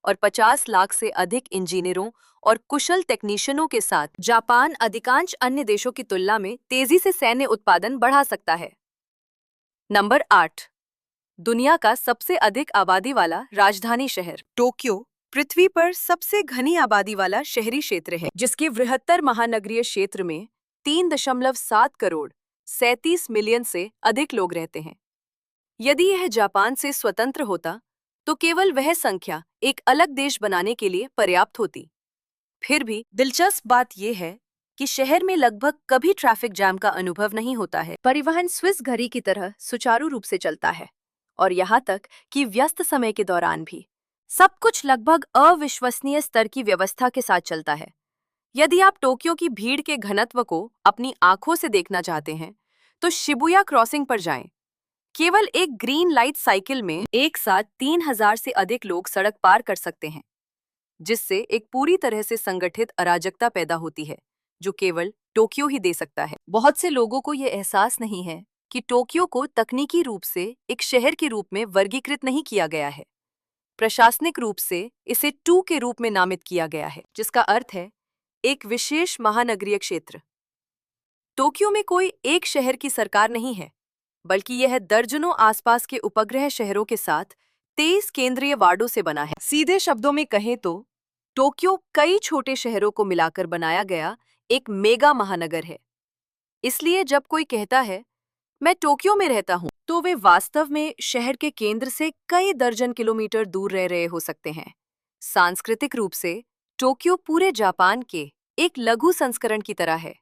और 50 लाख से अधिक इंजीनियरों और कुशल टेक्नीशियनों के साथ जापान अधिकांश अन्य देशों की तुलना में तेजी से सैन्य उत्पादन बढ़ा सकता है। नंबर 8, दुनिया का सबसे अधिक आबादी वाला राजधानी शहर टोक्यो पृथ्वी पर सबसे घनी आबादी वाला शहरी क्षेत्र है, जिसके बृहत्तर महानगरीय क्षेत्र में 3.7 करोड़ 37 मिलियन से अधिक लोग रहते हैं। यदि यह जापान से स्वतंत्र होता तो केवल वह संख्या एक अलग देश बनाने के लिए पर्याप्त होती। फिर भी दिलचस्प बात यह है कि शहर में लगभग कभी ट्रैफिक जाम का अनुभव नहीं होता है। परिवहन स्विस घड़ी की तरह सुचारू रूप से चलता है, और यहाँ तक कि व्यस्त समय के दौरान भी सब कुछ लगभग अविश्वसनीय स्तर की व्यवस्था के साथ चलता है। यदि आप टोक्यो की भीड़ के घनत्व को अपनी आंखों से देखना चाहते हैं, तो शिबुया क्रॉसिंग पर जाएं। केवल एक ग्रीन लाइट साइकिल में एक साथ 3000 से अधिक लोग सड़क पार कर सकते हैं, जिससे एक पूरी तरह से संगठित अराजकता पैदा होती है, जो केवल टोक्यो ही दे सकता है। बहुत से लोगों को यह एहसास नहीं है कि टोक्यो को तकनीकी रूप से एक शहर के रूप में वर्गीकृत नहीं किया गया है। प्रशासनिक रूप से इसे 2 के रूप में नामित किया गया है, जिसका अर्थ है एक विशेष महानगरीय क्षेत्र। टोक्यो में कोई एक शहर की सरकार नहीं है, बल्कि यह दर्जनों आसपास के उपग्रह शहरों के साथ 23 केंद्रीय वार्डों से बना है। सीधे शब्दों में कहें तो टोक्यो कई छोटे शहरों को मिलाकर बनाया गया एक मेगा महानगर है। इसलिए जब कोई कहता है मैं टोक्यो में रहता हूं, तो वे वास्तव में शहर के केंद्र से कई दर्जन किलोमीटर दूर रह रहे हो सकते हैं। सांस्कृतिक रूप से टोक्यो पूरे जापान के एक लघु संस्करण की तरह है।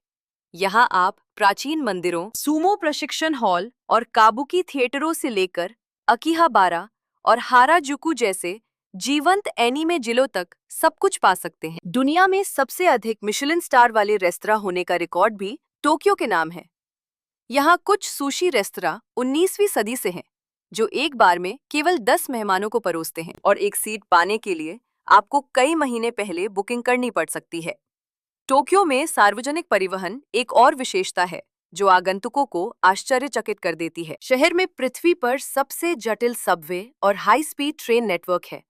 यहाँ आप प्राचीन मंदिरों, सूमो प्रशिक्षण हॉल और काबुकी थिएटरों से लेकर अकीहाबारा और हाराजुकु जैसे जीवंत एनीमे जिलों तक सब कुछ पा सकते हैं। दुनिया में सबसे अधिक मिशेलिन स्टार वाले रेस्तरां होने का रिकॉर्ड भी टोक्यो के नाम है। यहाँ कुछ सुशी रेस्तरां 19वीं सदी से हैं, जो एक बार में केवल 10 मेहमानों को परोसते हैं, और एक सीट पाने के लिए आपको कई महीने पहले बुकिंग करनी पड़ सकती है। टोक्यो में सार्वजनिक परिवहन एक और विशेषता है जो आगंतुकों को आश्चर्यचकित कर देती है। शहर में पृथ्वी पर सबसे जटिल सबवे और हाई स्पीड ट्रेन नेटवर्क है,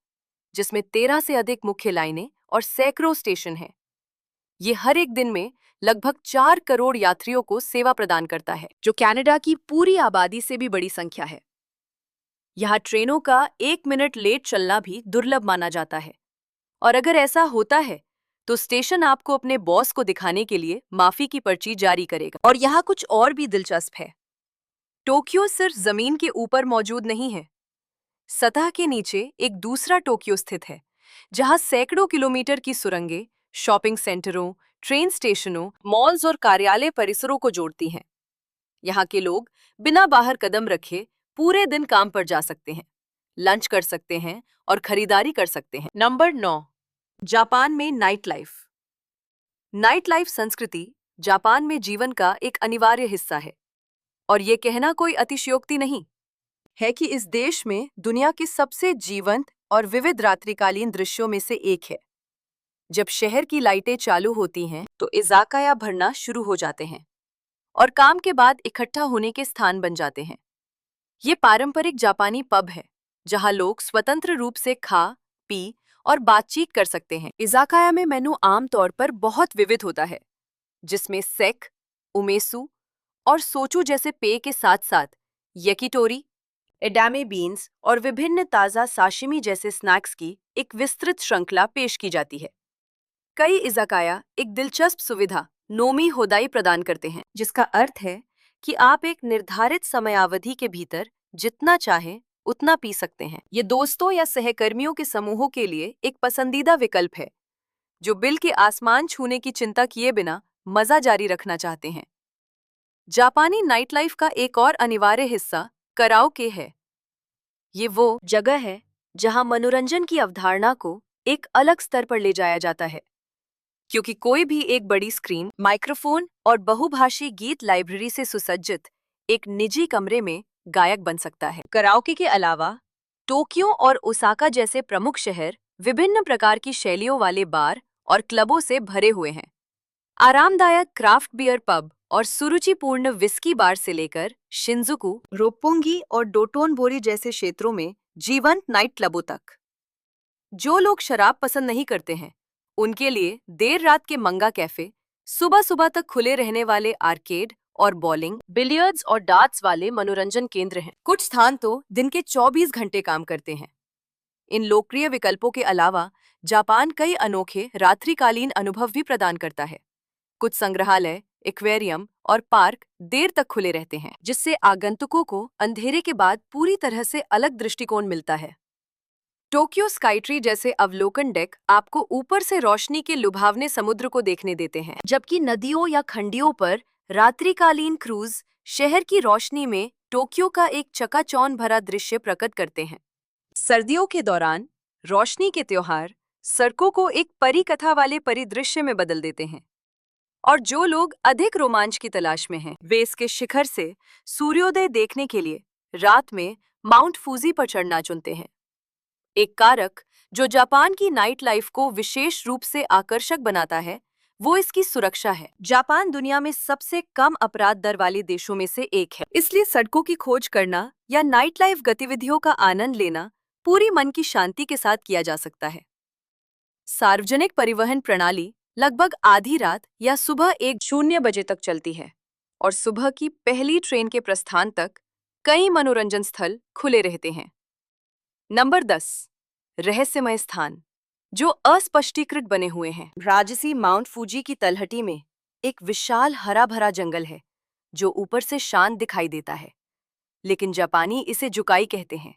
जिसमें 13 से अधिक मुख्य लाइनें और सैकड़ों स्टेशन हैं। ये हर एक दिन में लगभग 4 करोड़ यात्रियों को सेवा प्रदान करता है, जो कनाडा की पूरी आबादी से भी बड़ी संख्या है। यहाँ ट्रेनों का 1 मिनट लेट चलना भी दुर्लभ माना जाता है, और अगर ऐसा होता है तो स्टेशन आपको अपने बॉस को दिखाने के लिए माफी की पर्ची जारी करेगा। और यहाँ कुछ और भी दिलचस्प है। टोक्यो सिर्फ जमीन के ऊपर मौजूद नहीं है। सतह के नीचे एक दूसरा टोक्यो स्थित है, जहाँ सैकड़ों किलोमीटर की सुरंगें शॉपिंग सेंटरों, ट्रेन स्टेशनों, मॉल्स और कार्यालय परिसरों को जोड़ती हैं। यहाँ के लोग बिना बाहर कदम रखे पूरे दिन काम पर जा सकते हैं, लंच कर सकते हैं और खरीदारी कर सकते हैं। नंबर 9, जापान में नाइट लाइफ। नाइट लाइफ संस्कृति जापान में जीवन का एक अनिवार्य हिस्सा है, और ये कहना कोई अतिशयोक्ति नहीं है कि इस देश में दुनिया के सबसे जीवंत और विविध रात्रिकालीन दृश्यों में से एक है। जब शहर की लाइटें चालू होती हैं, तो इज़ाकाया भरना शुरू हो जाते हैं और काम के बाद इकट्ठा होने के स्थान बन जाते हैं। ये पारंपरिक जापानी पब है जहां लोग स्वतंत्र रूप से खा, पी और बातचीत कर सकते हैं। इज़ाकाया में मेनू आमतौर पर बहुत विविध होता है, जिसमें सेक, उमेसु और सोचू जैसे पेय के साथ-साथ यकिटोरी, एडामे बीन्स और विभिन्न ताज़ा साशिमी जैसे स्नैक्स की एक विस्तृत श्रृंखला पेश की जाती है। कई इज़ाकाया एक दिलचस्प सुविधा नोमी होदाई प्रदान करते हैं, जिसका अर्थ है कि आप एक निर्धारित समयावधि के भीतर जितना चाहें उतना पी सकते हैं। ये दोस्तों या सहकर्मियों के समूहों के लिए एक पसंदीदा विकल्प है जो बिल के आसमान छूने की चिंता किए बिना मजा जारी रखना चाहते हैं। जापानी नाइट लाइफ का एक और अनिवार्य हिस्सा कराओके है। ये वो जगह है जहां मनोरंजन की अवधारणा को एक अलग स्तर पर ले जाया जाता है, क्योंकि कोई भी एक बड़ी स्क्रीन, माइक्रोफोन और बहुभाषी गीत लाइब्रेरी से सुसज्जित एक निजी कमरे में गायक बन सकता है। कराओके के अलावा टोक्यो और ओसाका जैसे प्रमुख शहर विभिन्न प्रकार की शैलियों वाले बार और क्लबों से भरे हुए हैं। आरामदायक क्राफ्ट बियर पब और सुरुचिपूर्ण विस्की बार से लेकर शिंजुकु, रोप्पोंगी और डोटोनबोरी जैसे क्षेत्रों में जीवंत नाइट क्लबों तक। जो लोग शराब पसंद नहीं करते हैं, उनके लिए देर रात के मंगा कैफे, सुबह सुबह तक खुले रहने वाले आर्केड और बॉलिंग, बिलियर्ड्स और डार्ट्स वाले मनोरंजन केंद्र हैं। कुछ स्थान तो दिन के 24 घंटे काम करते हैं। इन लोकप्रिय विकल्पों के अलावा जापान कई अनोखे रात्रिकालीन अनुभव भी प्रदान करता है। कुछ संग्रहालय, एक्वेरियम और पार्क देर तक खुले रहते हैं, जिससे आगंतुकों को अंधेरे के बाद पूरी तरह से अलग दृष्टिकोण मिलता है। टोक्यो स्काईट्री जैसे अवलोकन डेक आपको ऊपर से रोशनी के लुभावने समुद्र को देखने देते हैं, जबकि नदियों या खंडियों पर रात्रिकालीन क्रूज शहर की रोशनी में टोक्यो का एक चकाचौंध भरा दृश्य प्रकट करते हैं। सर्दियों के दौरान रोशनी के त्योहार सड़कों को एक परी कथा वाले परिदृश्य में बदल देते हैं, और जो लोग अधिक रोमांच की तलाश में हैं, वे इसके शिखर से सूर्योदय देखने के लिए रात में माउंट फूजी पर चढ़ना चुनते हैं। एक कारक जो जापान की नाइट लाइफ को विशेष रूप से आकर्षक बनाता है, वो इसकी सुरक्षा है। जापान दुनिया में सबसे कम अपराध दर वाले देशों में से एक है, इसलिए सड़कों की खोज करना या नाइट लाइफ गतिविधियों का आनंद लेना पूरी मन की शांति के साथ किया जा सकता है। सार्वजनिक परिवहन प्रणाली लगभग आधी रात या सुबह 1:00 बजे तक चलती है, और सुबह की पहली ट्रेन के प्रस्थान तक कई मनोरंजन स्थल खुले रहते हैं। नंबर 10, रहस्यमय स्थान जो अस्पष्टीकृत बने हुए हैं। राजसी माउंट फूजी की तलहटी में एक विशाल हरा भरा जंगल है जो ऊपर से शांत दिखाई देता है, लेकिन जापानी इसे जुकाई कहते हैं,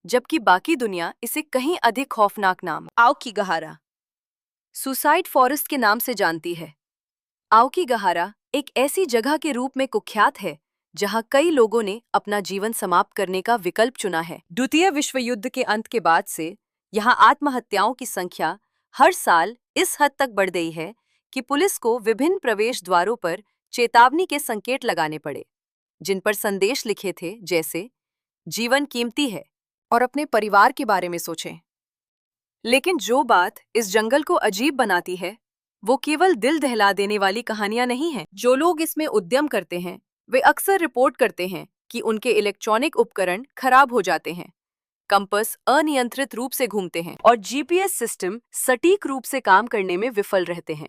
जबकि बाकी दुनिया इसे कहीं अधिक खौफनाक नाम आओकीगहारा, सुसाइड फॉरेस्ट के नाम से जानती है। आओकीगहारा एक ऐसी जगह के रूप में कुख्यात है जहां कई लोगों ने अपना जीवन समाप्त करने का विकल्प चुना है। द्वितीय विश्व युद्ध के अंत के बाद से यहां आत्महत्याओं की संख्या हर साल इस हद तक बढ़ गई है कि पुलिस को विभिन्न प्रवेश द्वारों पर चेतावनी के संकेत लगाने पड़े, जिन पर संदेश लिखे थे जैसे जीवन कीमती है और अपने परिवार के बारे में सोचें। लेकिन जो बात इस जंगल को अजीब बनाती है, वो केवल दिल दहला देने वाली कहानियां नहीं हैं। जो लोग इसमें उद्यम करते हैं, वे अक्सर रिपोर्ट करते हैं कि उनके इलेक्ट्रॉनिक उपकरण खराब हो जाते हैं, कंपास अनियंत्रित रूप से घूमते हैं और जीपीएस सिस्टम सटीक रूप से काम करने में विफल रहते हैं।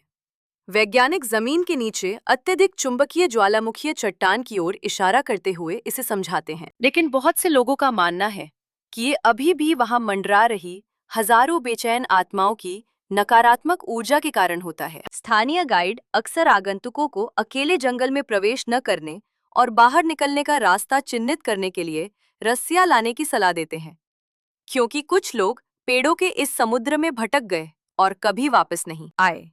वैज्ञानिक जमीन के नीचे अत्यधिक चुंबकीय ज्वालामुखीय चट्टान की ओर इशारा करते हुए इसे समझाते हैं, लेकिन बहुत से लोगों का मानना है कि ये अभी भी वहां मंडरा रही हजारों बेचैन आत्माओं की नकारात्मक ऊर्जा के कारण होता है। स्थानीय गाइड अक्सर आगंतुकों को अकेले जंगल में प्रवेश न करने और बाहर निकलने का रास्ता चिन्हित करने के लिए रस्सियां लाने की सलाह देते हैं, क्योंकि कुछ लोग पेड़ों के इस समुद्र में भटक गए और कभी वापस नहीं आए।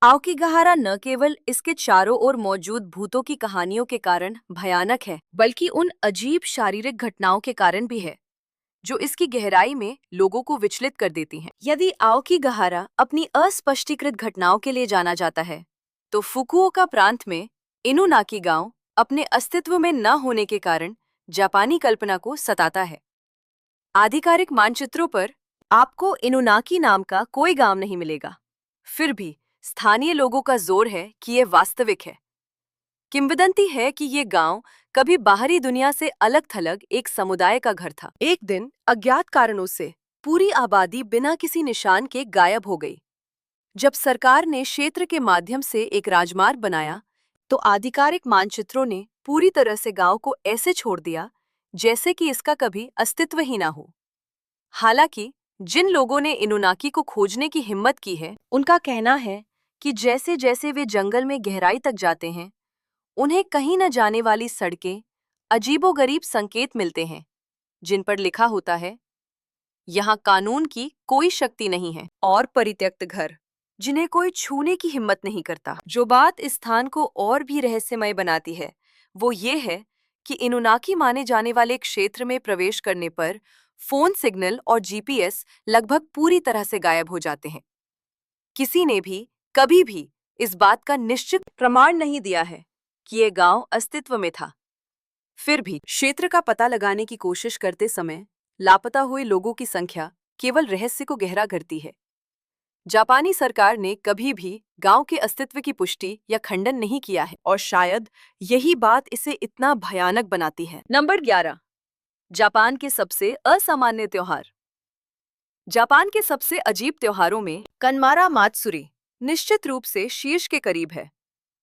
आओकीगहारा न केवल इसके चारों ओर मौजूद भूतों की कहानियों के कारण भयानक है, बल्कि उन अजीब शारीरिक घटनाओं के कारण भी है जो इसकी गहराई में लोगों को विचलित कर देती हैं। यदि आओकीगहारा अपनी अस्पष्टीकृत घटनाओं के लिए जाना जाता है, तो फुकुओका प्रांत में इनुनाकी गांव अपने अस्तित्व में न होने के कारण जापानी कल्पना को सताता है। आधिकारिक मानचित्रों पर आपको इनुनाकी नाम का कोई गांव नहीं मिलेगा, फिर भी स्थानीय लोगों का जोर है कि यह वास्तविक है। किंवदंती है कि ये गांव कभी बाहरी दुनिया से अलग थलग एक समुदाय का घर था। एक दिन अज्ञात कारणों से पूरी आबादी बिना किसी निशान के गायब हो गई। जब सरकार ने क्षेत्र के माध्यम से एक राजमार्ग बनाया, तो आधिकारिक मानचित्रों ने पूरी तरह से गांव को ऐसे छोड़ दिया जैसे कि इसका कभी अस्तित्व ही ना हो। हालांकि जिन लोगों ने इनुनाकी को खोजने की हिम्मत की है, उनका कहना है कि जैसे जैसे वे जंगल में गहराई तक जाते हैं, उन्हें कहीं न जाने वाली सड़कें, अजीबोगरीब संकेत मिलते हैं, जिन पर लिखा होता है, यहाँ कानून की कोई शक्ति नहीं है, और परित्यक्त घर, जिन्हें कोई छूने की हिम्मत नहीं करता। जो बात इस स्थान को और भी रहस्यमय बनाती है, वो ये है कि इनुनाकी माने जाने वाले क्षेत्र में प्रवेश करने पर फोन सिग्नल और जीपीएस लगभग पूरी तरह से गायब हो जाते हैं। किसी ने भी कभी भी इस बात का निश्चित प्रमाण नहीं दिया है कि ये गांव अस्तित्व में था। फिर भी क्षेत्र का पता लगाने की कोशिश करते समय लापता हुए लोगों की संख्या केवल रहस्य को गहरा करती है। जापानी सरकार ने कभी भी गांव के अस्तित्व की पुष्टि या खंडन नहीं किया है, और शायद यही बात इसे इतना भयानक बनाती है। नंबर 11, जापान के सबसे असामान्य त्योहार। जापान के सबसे अजीब त्योहारों में कनमारा मात्सुरी निश्चित रूप से शीर्ष के करीब है।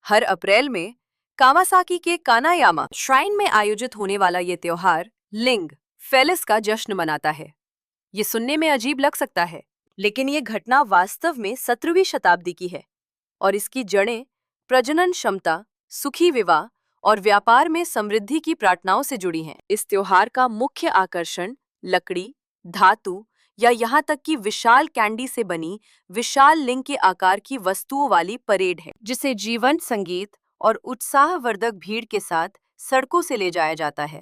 हर अप्रैल में कावासाकी के कानायामा श्राइन में आयोजित होने वाला ये त्योहार लिंग फेलिस का जश्न मनाता है। ये सुनने में अजीब लग सकता है, लेकिन ये घटना वास्तव में 17वीं शताब्दी की है, और इसकी जड़ें प्रजनन क्षमता, सुखी विवाह और व्यापार में समृद्धि की प्रार्थनाओं से जुड़ी हैं। इस त्योहार का मुख्य आकर्षण लकड़ी, धातु या यहाँ तक कि विशाल कैंडी से बनी विशाल लिंग के आकार की वस्तुओं वाली परेड है, जिसे जीवंत संगीत और उत्साहवर्धक भीड़ के साथ सड़कों से ले जाया जाता है।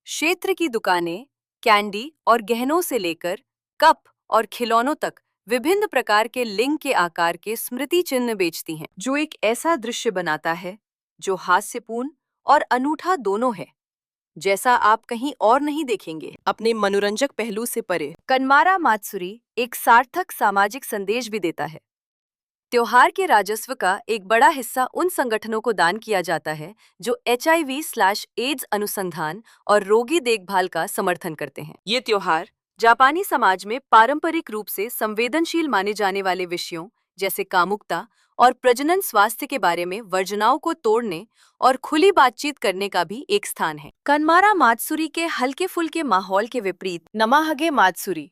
क्षेत्र की दुकानें कैंडी और गहनों से लेकर कप और खिलौनों तक विभिन्न प्रकार के लिंग के आकार के स्मृति चिन्ह बेचती हैं, जो एक ऐसा दृश्य बनाता है जो हास्यपूर्ण और अनूठा दोनों है, जैसा आप कहीं और नहीं देखेंगे। अपने मनोरंजक पहलू से परे कनमारा मात्सुरी एक सार्थक सामाजिक संदेश भी देता है। त्योहार के राजस्व का एक बड़ा हिस्सा उन संगठनों को दान किया जाता है जो HIV/AIDS अनुसंधान और रोगी देखभाल का समर्थन करते हैं। ये त्योहार जापानी समाज में पारंपरिक रूप से संवेदनशील माने जाने वाले विषयों जैसे कामुकता और प्रजनन स्वास्थ्य के बारे में वर्जनाओं को तोड़ने और खुली बातचीत करने का भी एक स्थान है। कनमारा मात्सुरी के हल्के फुल्के माहौल के विपरीत नमाहगे मात्सुरी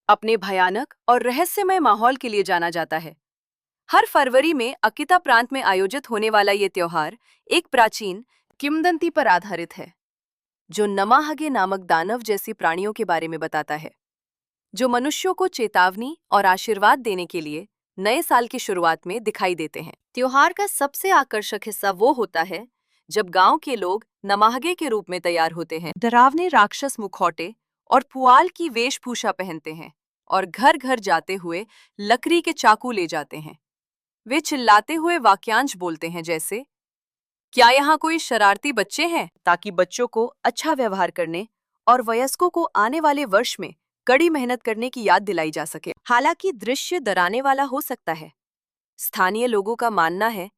अपने भयानक और रहस्यमय माहौल के लिए जाना जाता है। हर फरवरी में अकिता प्रांत में आयोजित होने वाला ये त्योहार एक प्राचीन किंवदंती पर आधारित है, जो नमाहगे नामक दानव जैसी प्राणियों के बारे में बताता है, जो मनुष्यों को चेतावनी और आशीर्वाद देने के लिए नए साल की शुरुआत में दिखाई देते हैं। त्योहार का सबसे आकर्षक हिस्सा वो होता है जब गांव के लोग नमाहगे के रूप में तैयार होते हैं, डरावने राक्षस मुखौटे और पुआल की वेशभूषा पहनते हैं और घर घर जाते हुए लकड़ी के चाकू ले जाते हैं। वे चिल्लाते हुए वाक्यांश बोलते हैं जैसे, क्या यहाँ कोई शरारती बच्चे हैं, ताकि बच्चों को अच्छा व्यवहार करने और वयस्कों को आने वाले वर्ष में कड़ी मेहनत करने की याद दिलाई जा सके। हालांकि दृश्य डराने वाला हो सकता है। स्थानीय लोगों का मानना है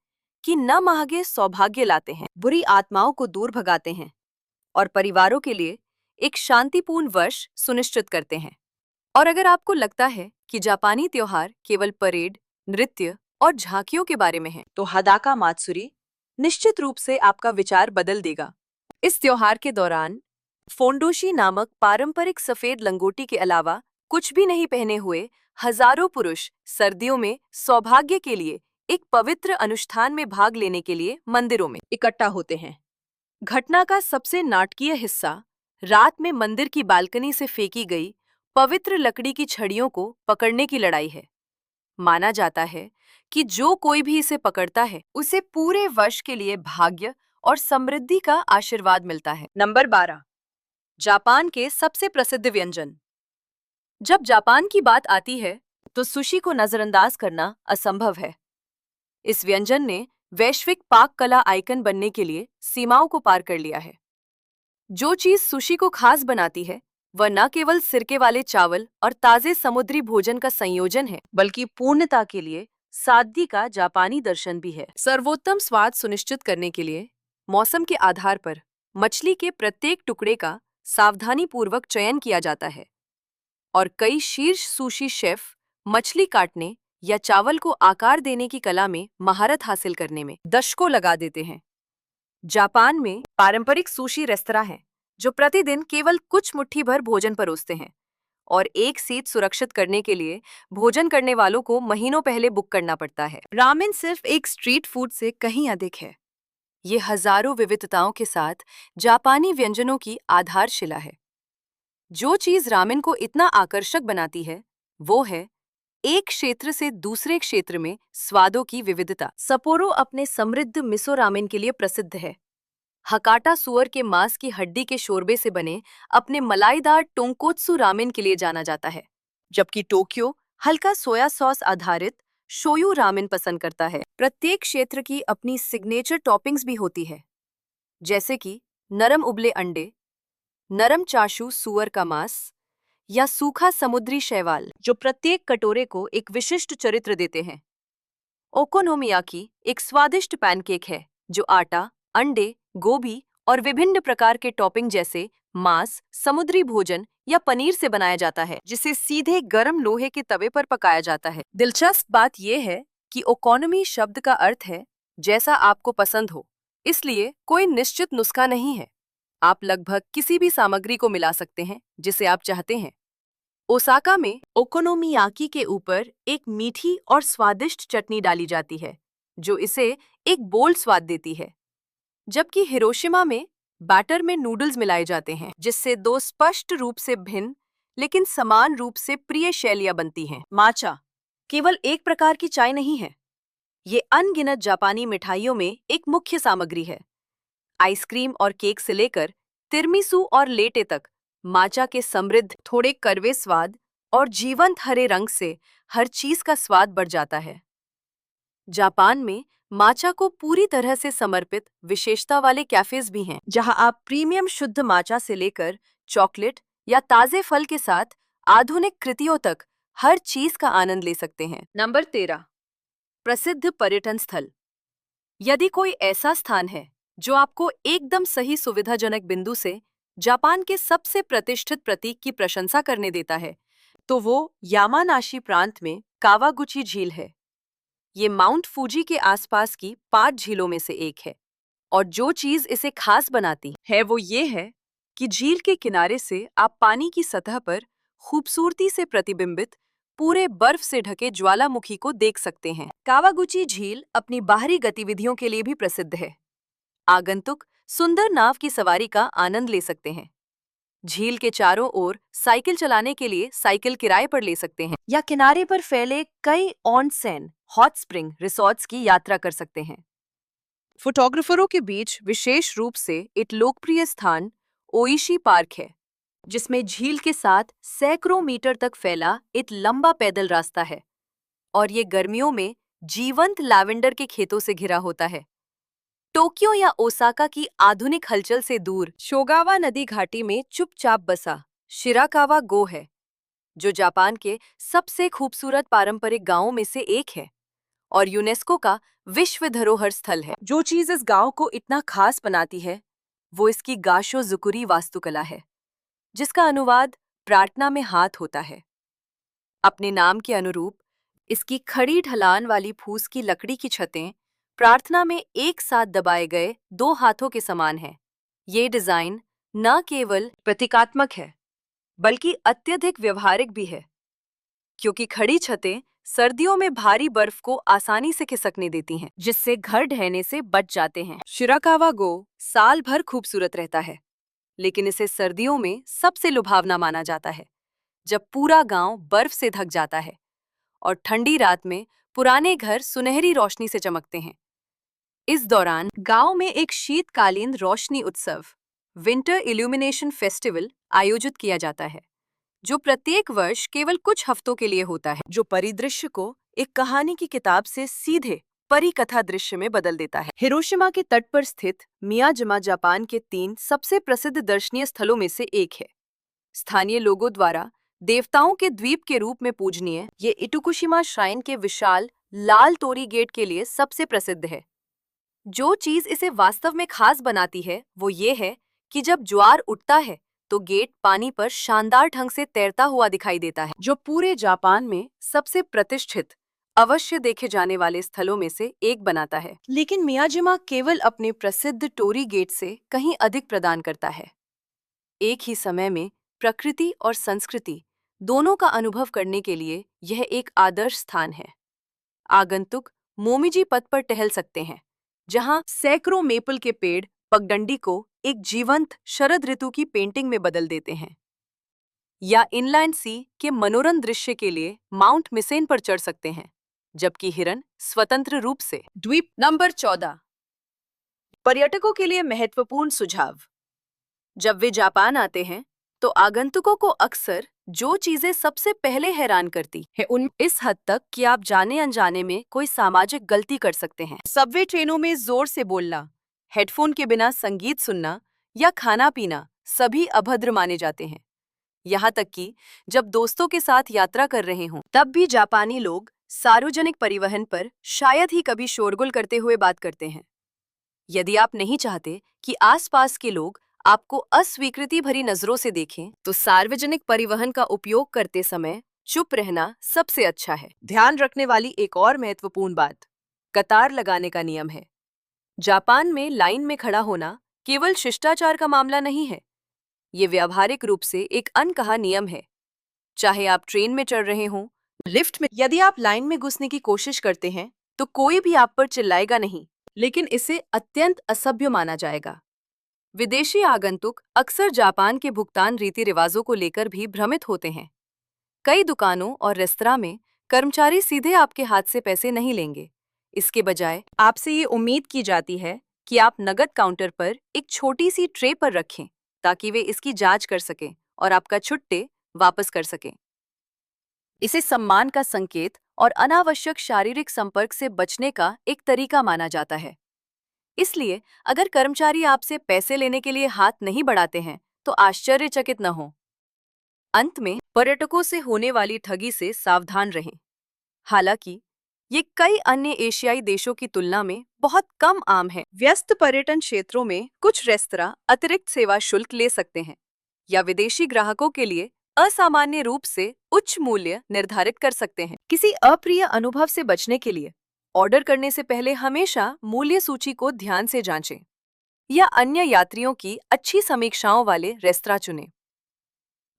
कि नमाहगे सौभाग्य लाते हैं, बुरी आत्माओं को दूर भगाते हैं और परिवारों के लिए एक शांतिपूर्ण वर्ष सुनिश्चित करते हैं। और अगर आपको लगता है कि जापानी त्योहार केवल परेड, नृत्य और झांकियों के बारे में है, तो हदाका मात्सुरी निश्चित रूप से आपका विचार बदल देगा। इस त्योहार के दौरान फोंडोशी नामक पारंपरिक सफेद लंगोटी के अलावा कुछ भी नहीं पहने हुए हजारों पुरुष सर्दियों में सौभाग्य के लिए एक पवित्र अनुष्ठान में भाग लेने के लिए मंदिरों में इकट्ठा होते हैं। घटना का सबसे नाटकीय हिस्सा रात में मंदिर की बालकनी से फेंकी गई पवित्र लकड़ी की छड़ियों को पकड़ने की लड़ाई है। माना जाता है कि जो कोई भी इसे पकड़ता है, उसे पूरे वर्ष के लिए भाग्य और समृद्धि का आशीर्वाद मिलता है। नंबर 12, जापान के सबसे प्रसिद्ध व्यंजन। जब जापान की बात आती है तो सुशी को नजरअंदाज करना असंभव है। इस व्यंजन ने वैश्विक पाक कला आइकन बनने के लिए सीमाओं को पार कर लिया है। जो चीज सुशी को खास बनाती है, वह न केवल सिरके वाले चावल और ताजे समुद्री भोजन का संयोजन है, बल्कि पूर्णता के लिए सादगी का जापानी दर्शन भी है। सर्वोत्तम स्वाद सुनिश्चित करने के लिए मौसम के आधार पर मछली के प्रत्येक टुकड़े का सावधानीपूर्वक चयन किया जाता है और कई शीर्ष सुशी शेफ मछली काटने या चावल को आकार देने की कला में महारत हासिल करने में दशकों लगा देते हैं। जापान में पारंपरिक सुशी रेस्तरां हैं जो प्रतिदिन केवल कुछ मुट्ठी भर भोजन परोसते हैं और एक सीट सुरक्षित करने के लिए भोजन करने वालों को महीनों पहले बुक करना पड़ता है। रामेन सिर्फ एक स्ट्रीट फूड से कहीं अधिक है। ये हजारों विविधताओं के साथ जापानी व्यंजनों की आधारशिला है। जो चीज रामेन को इतना आकर्षक बनाती है वो है एक क्षेत्र से दूसरे क्षेत्र में स्वादों की विविधता। सपोरो अपने समृद्ध मिसो रामेन के लिए प्रसिद्ध है। हकाटा सुअर के मांस की हड्डी के शोरबे से बने अपने मलाईदार टोंकोत्सु रामेन के लिए जाना जाता है, जबकि टोक्यो हल्का सोया सॉस आधारित शोयू रामेन पसंद करता है। प्रत्येक क्षेत्र की अपनी सिग्नेचर टॉपिंग्स भी होती है, जैसे कि नरम उबले अंडे, नरम चाशू सुअर का मांस या सूखा समुद्री शैवाल, जो प्रत्येक कटोरे को एक विशिष्ट चरित्र देते हैं। ओकोनोमियाकी एक स्वादिष्ट पैनकेक है जो आटा, अंडे, गोभी और विभिन्न प्रकार के टॉपिंग जैसे मांस, समुद्री भोजन या पनीर से बनाया जाता है, जिसे सीधे गर्म लोहे के तवे पर पकाया जाता है। दिलचस्प बात यह है कि ओकोनोमी शब्द का अर्थ है जैसा आपको पसंद हो, इसलिए कोई निश्चित नुस्खा नहीं है। आप लगभग किसी भी सामग्री को मिला सकते हैं जिसे आप चाहते हैं। ओसाका में ओकोनोमियाकी के ऊपर एक मीठी और स्वादिष्ट चटनी डाली जाती है जो इसे एक बोल्ड स्वाद देती है, जबकि हिरोशिमा में बैटर में नूडल्स मिलाए जाते हैं जिससे दो स्पष्ट रूप से भिन्न लेकिन समान रूप से प्रिय शैलियां बनती हैं। माचा केवल एक प्रकार की चाय नहीं है, ये अनगिनत जापानी मिठाइयों में एक मुख्य सामग्री है। आइसक्रीम और केक से लेकर तिरमिसू और लेटे तक माचा के समृद्ध, थोड़े कड़वे स्वाद और जीवंत हरे रंग से हर चीज का स्वाद बढ़ जाता है। जापान में माचा को पूरी तरह से समर्पित विशेषता वाले कैफेज भी हैं, जहां आप प्रीमियम शुद्ध माचा से लेकर चॉकलेट या ताजे फल के साथ आधुनिक कृतियों तक हर चीज का आनंद ले सकते हैं। नंबर 13, प्रसिद्ध पर्यटन स्थल। यदि कोई ऐसा स्थान है जो आपको एकदम सही सुविधाजनक बिंदु से जापान के सबसे प्रतिष्ठित प्रतीक की प्रशंसा करने देता है, तो वो यामानाशी प्रांत में कावागुची झील है। ये माउंट फूजी के आसपास की 5 झीलों में से एक है और जो चीज इसे खास बनाती है वो ये है कि झील के किनारे से आप पानी की सतह पर खूबसूरती से प्रतिबिंबित पूरे बर्फ से ढके ज्वालामुखी को देख सकते हैं। कावागुची झील अपनी बाहरी गतिविधियों के लिए भी प्रसिद्ध है। आगंतुक सुंदर नाव की सवारी का आनंद ले सकते हैं, झील के चारों ओर साइकिल चलाने के लिए साइकिल किराए पर ले सकते हैं या किनारे पर फैले कई ऑनसेन हॉट स्प्रिंग रिसॉर्ट्स की यात्रा कर सकते हैं। फोटोग्राफरों के बीच विशेष रूप से एक लोकप्रिय स्थान ओइशी पार्क है, जिसमें झील के साथ सैकड़ों मीटर तक फैला एक लंबा पैदल रास्ता है और ये गर्मियों में जीवंत लैवेंडर के खेतों से घिरा होता है। टोक्यो या ओसाका की आधुनिक हलचल से दूर शोगावा नदी घाटी में चुपचाप बसा शिराकावा गो है, जो जापान के सबसे खूबसूरत पारंपरिक गांवों में से एक है और यूनेस्को का विश्व धरोहर स्थल है। जो चीज इस गांव को इतना खास बनाती है वो इसकी गाशो जुकुरी वास्तुकला है, जिसका अनुवाद प्रार्थना में हाथ होता है। अपने नाम के अनुरूप इसकी खड़ी ढलान वाली फूस की लकड़ी की छतें प्रार्थना में एक साथ दबाए गए 2 हाथों के समान है। ये डिजाइन न केवल प्रतीकात्मक है बल्कि अत्यधिक व्यवहारिक भी है, क्योंकि खड़ी छतें सर्दियों में भारी बर्फ को आसानी से खिसकने देती हैं, जिससे घर ढहने से बच जाते हैं। शिराकावा गो साल भर खूबसूरत रहता है, लेकिन इसे सर्दियों में सबसे लुभावना माना जाता है, जब पूरा गांव बर्फ से ढक जाता है और ठंडी रात में पुराने घर सुनहरी रोशनी से चमकते हैं। इस दौरान गांव में एक शीतकालीन रोशनी उत्सव, विंटर इल्यूमिनेशन फेस्टिवल, आयोजित किया जाता है, जो प्रत्येक वर्ष केवल कुछ हफ्तों के लिए होता है, जो परिदृश्य को एक कहानी की किताब से सीधे परी कथा दृश्य में बदल देता है। हिरोशिमा के तट पर स्थित मियाजिमा जापान के 3 सबसे प्रसिद्ध दर्शनीय स्थलों में से एक है। स्थानीय लोगों द्वारा देवताओं के द्वीप के रूप में पूजनीय ये इटुकुशिमा श्राइन के विशाल लाल तोरी गेट के लिए सबसे प्रसिद्ध है। जो चीज इसे वास्तव में खास बनाती है वो ये है कि जब ज्वार उठता है तो गेट पानी पर शानदार ढंग से तैरता हुआ दिखाई देता है, जो पूरे जापान में सबसे प्रतिष्ठित अवश्य देखे जाने वाले स्थलों में से एक बनाता है। लेकिन मियाजिमा केवल अपने प्रसिद्ध टोरी गेट से कहीं अधिक प्रदान करता है। एक ही समय में प्रकृति और संस्कृति दोनों का अनुभव करने के लिए यह एक आदर्श स्थान है। आगंतुक मोमिजी पथ पर टहल सकते हैं, जहां सैकड़ों मेपल के पेड़ पगडंडी को एक जीवंत शरद ऋतु की पेंटिंग में बदल देते हैं, या इनलैंड सी के मनोरम दृश्य के लिए माउंट मिसेन पर चढ़ सकते हैं, जबकि हिरन स्वतंत्र रूप से। द्वीप नंबर 14, पर्यटकों के लिए महत्वपूर्ण सुझाव। जब वे जापान आते हैं तो आगंतुकों को अक्सर जो चीजें सबसे पहले हैरान करती है उन इस हद तक कि आप जाने अनजाने में कोई सामाजिक गलती कर सकते हैं। सबवे ट्रेनों में जोर से बोलना, हेडफोन के बिना संगीत सुनना या खाना पीना सभी अभद्र माने जाते हैं। यहाँ तक कि जब दोस्तों के साथ यात्रा कर रहे हों तब भी जापानी लोग सार्वजनिक परिवहन पर शायद ही कभी शोरगुल करते हुए बात करते हैं। यदि आप नहीं चाहते कि आसपास के लोग आपको अस्वीकृति भरी नजरों से देखें, तो सार्वजनिक परिवहन का उपयोग करते समय चुप रहना सबसे अच्छा है। ध्यान रखने वाली एक और महत्वपूर्ण बात कतार लगाने का नियम है। जापान में लाइन में खड़ा होना केवल शिष्टाचार का मामला नहीं है, ये व्यावहारिक रूप से एक अनकहा नियम है। चाहे आप ट्रेन में चढ़ रहे हों, लिफ्ट में, यदि आप लाइन में घुसने की कोशिश करते हैं तो कोई भी आप पर चिल्लाएगा नहीं, लेकिन इसे अत्यंत असभ्य माना जाएगा। विदेशी आगंतुक अक्सर जापान के भुगतान रीति रिवाजों को लेकर भी भ्रमित होते हैं। कई दुकानों और रेस्तरां में कर्मचारी सीधे आपके हाथ से पैसे नहीं लेंगे। इसके बजाय आपसे ये उम्मीद की जाती है कि आप नकद काउंटर पर एक छोटी सी ट्रे पर रखें ताकि वे इसकी जांच कर सकें और आपका छुट्टे वापस कर सकें। इसे सम्मान का संकेत और अनावश्यक शारीरिक संपर्क से बचने का एक तरीका माना जाता है। इसलिए अगर कर्मचारी आपसे पैसे लेने के लिए हाथ नहीं बढ़ाते हैं तो आश्चर्यचकित न हो। अंत में पर्यटकों से होने वाली ठगी से सावधान रहें। हालांकि ये कई अन्य एशियाई देशों की तुलना में बहुत कम आम है। व्यस्त पर्यटन क्षेत्रों में कुछ रेस्तरां अतिरिक्त सेवा शुल्क ले सकते हैं या विदेशी ग्राहकों के लिए असामान्य रूप से उच्च मूल्य निर्धारित कर सकते हैं। किसी अप्रिय अनुभव से बचने के लिए ऑर्डर करने से पहले हमेशा मूल्य सूची को ध्यान से जांचें या अन्य यात्रियों की अच्छी समीक्षाओं वाले रेस्तरां चुनें।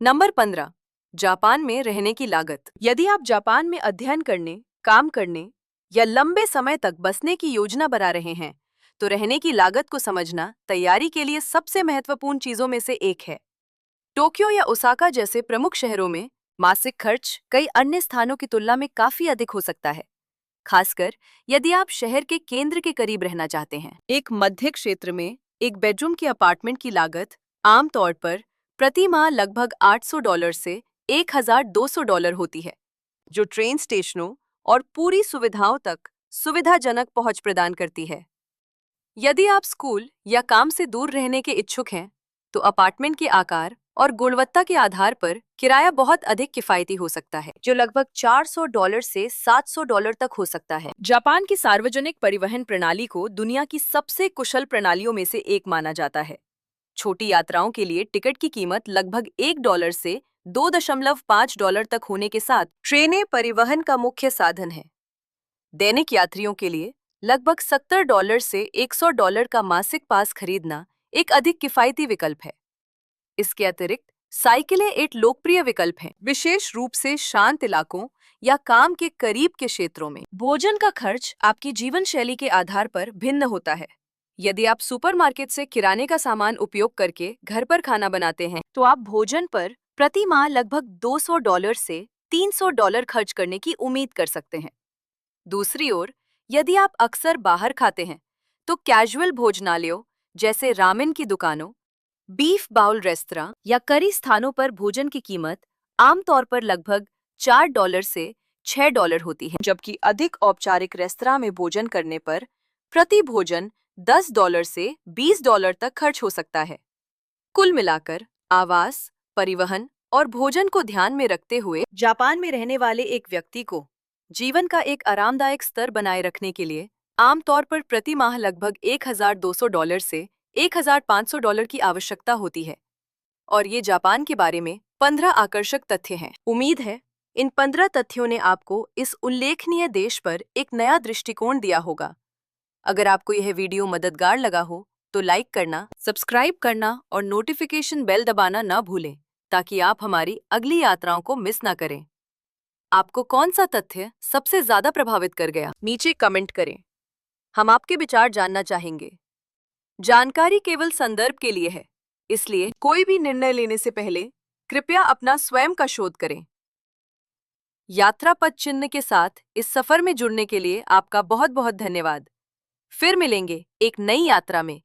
नंबर 15, जापान में रहने की लागत। यदि आप जापान में अध्ययन करने, काम करने या लंबे समय तक बसने की योजना बना रहे हैं, तो रहने की लागत को समझना तैयारी के लिए सबसे महत्वपूर्ण चीजों में से एक है। टोक्यो या ओसाका जैसे प्रमुख शहरों में मासिक खर्च कई अन्य स्थानों की तुलना में काफी अधिक हो सकता है, खासकर यदि आप शहर के केंद्र के करीब रहना चाहते हैं। एक मध्य क्षेत्र में एक बेडरूम की अपार्टमेंट की लागत आमतौर पर प्रति माह लगभग $800 से $1,200 होती है, जो ट्रेन स्टेशनों और पूरी सुविधाओं तक सुविधाजनक पहुंच प्रदान करती है। यदि आप स्कूल या काम से दूर रहने के इच्छुक हैं, तो अपार्टमेंट के आकार और गुणवत्ता के आधार पर किराया बहुत अधिक किफायती हो सकता है, जो लगभग $400 से $700 तक हो सकता है। जापान की सार्वजनिक परिवहन प्रणाली को दुनिया की सबसे कुशल प्रणालियों में से एक माना जाता है। छोटी यात्राओं के लिए टिकट की कीमत लगभग $1 से $2.5 तक होने के साथ ट्रेनें परिवहन का मुख्य साधन है। दैनिक यात्रियों के लिए लगभग $70 से $100 का मासिक पास खरीदना एक अधिक किफायती विकल्प है। इसके अतिरिक्त साइकिलें एक लोकप्रिय विकल्प हैं, विशेष रूप से शांत इलाकों या काम के करीब के क्षेत्रों में। भोजन का खर्च आपकी जीवन शैली के आधार पर भिन्न होता है। यदि आप सुपरमार्केट से किराने का सामान उपयोग करके घर पर खाना बनाते हैं, तो आप भोजन पर प्रति माह लगभग $200 से $300 खर्च करने की उम्मीद कर सकते हैं। दूसरी ओर, यदि आप अक्सर बाहर खाते हैं, तो कैजुअल भोजनालयों जैसे रामेन की दुकानों, बीफ बाउल रेस्तरां या करी स्थानों पर भोजन की कीमत आमतौर पर लगभग $4 से $6 होती है, जबकि अधिक औपचारिक रेस्तरां में भोजन करने पर प्रति भोजन $10 से $20 तक खर्च हो सकता है। कुल मिलाकर आवास, परिवहन और भोजन को ध्यान में रखते हुए जापान में रहने वाले एक व्यक्ति को जीवन का एक आरामदायक स्तर बनाए रखने के लिए आमतौर पर प्रति माह लगभग $1,200 से $1,500 की आवश्यकता होती है। और ये जापान के बारे में 15 आकर्षक तथ्य हैं। उम्मीद है इन 15 तथ्यों ने आपको इस उल्लेखनीय देश पर एक नया दृष्टिकोण दिया होगा। अगर आपको यह वीडियो मददगार लगा हो तो लाइक करना, सब्सक्राइब करना और नोटिफिकेशन बेल दबाना ना भूलें ताकि आप हमारी अगली यात्राओं को मिस ना करें। आपको कौन सा तथ्य सबसे ज्यादा प्रभावित कर गया? नीचे कमेंट करें। हम आपके विचार जानना चाहेंगे। जानकारी केवल संदर्भ के लिए है, इसलिए कोई भी निर्णय लेने से पहले कृपया अपना स्वयं का शोध करें। यात्रा पथ चिन्ह के साथ इस सफर में जुड़ने के लिए आपका बहुत बहुत धन्यवाद। फिर मिलेंगे एक नई यात्रा में।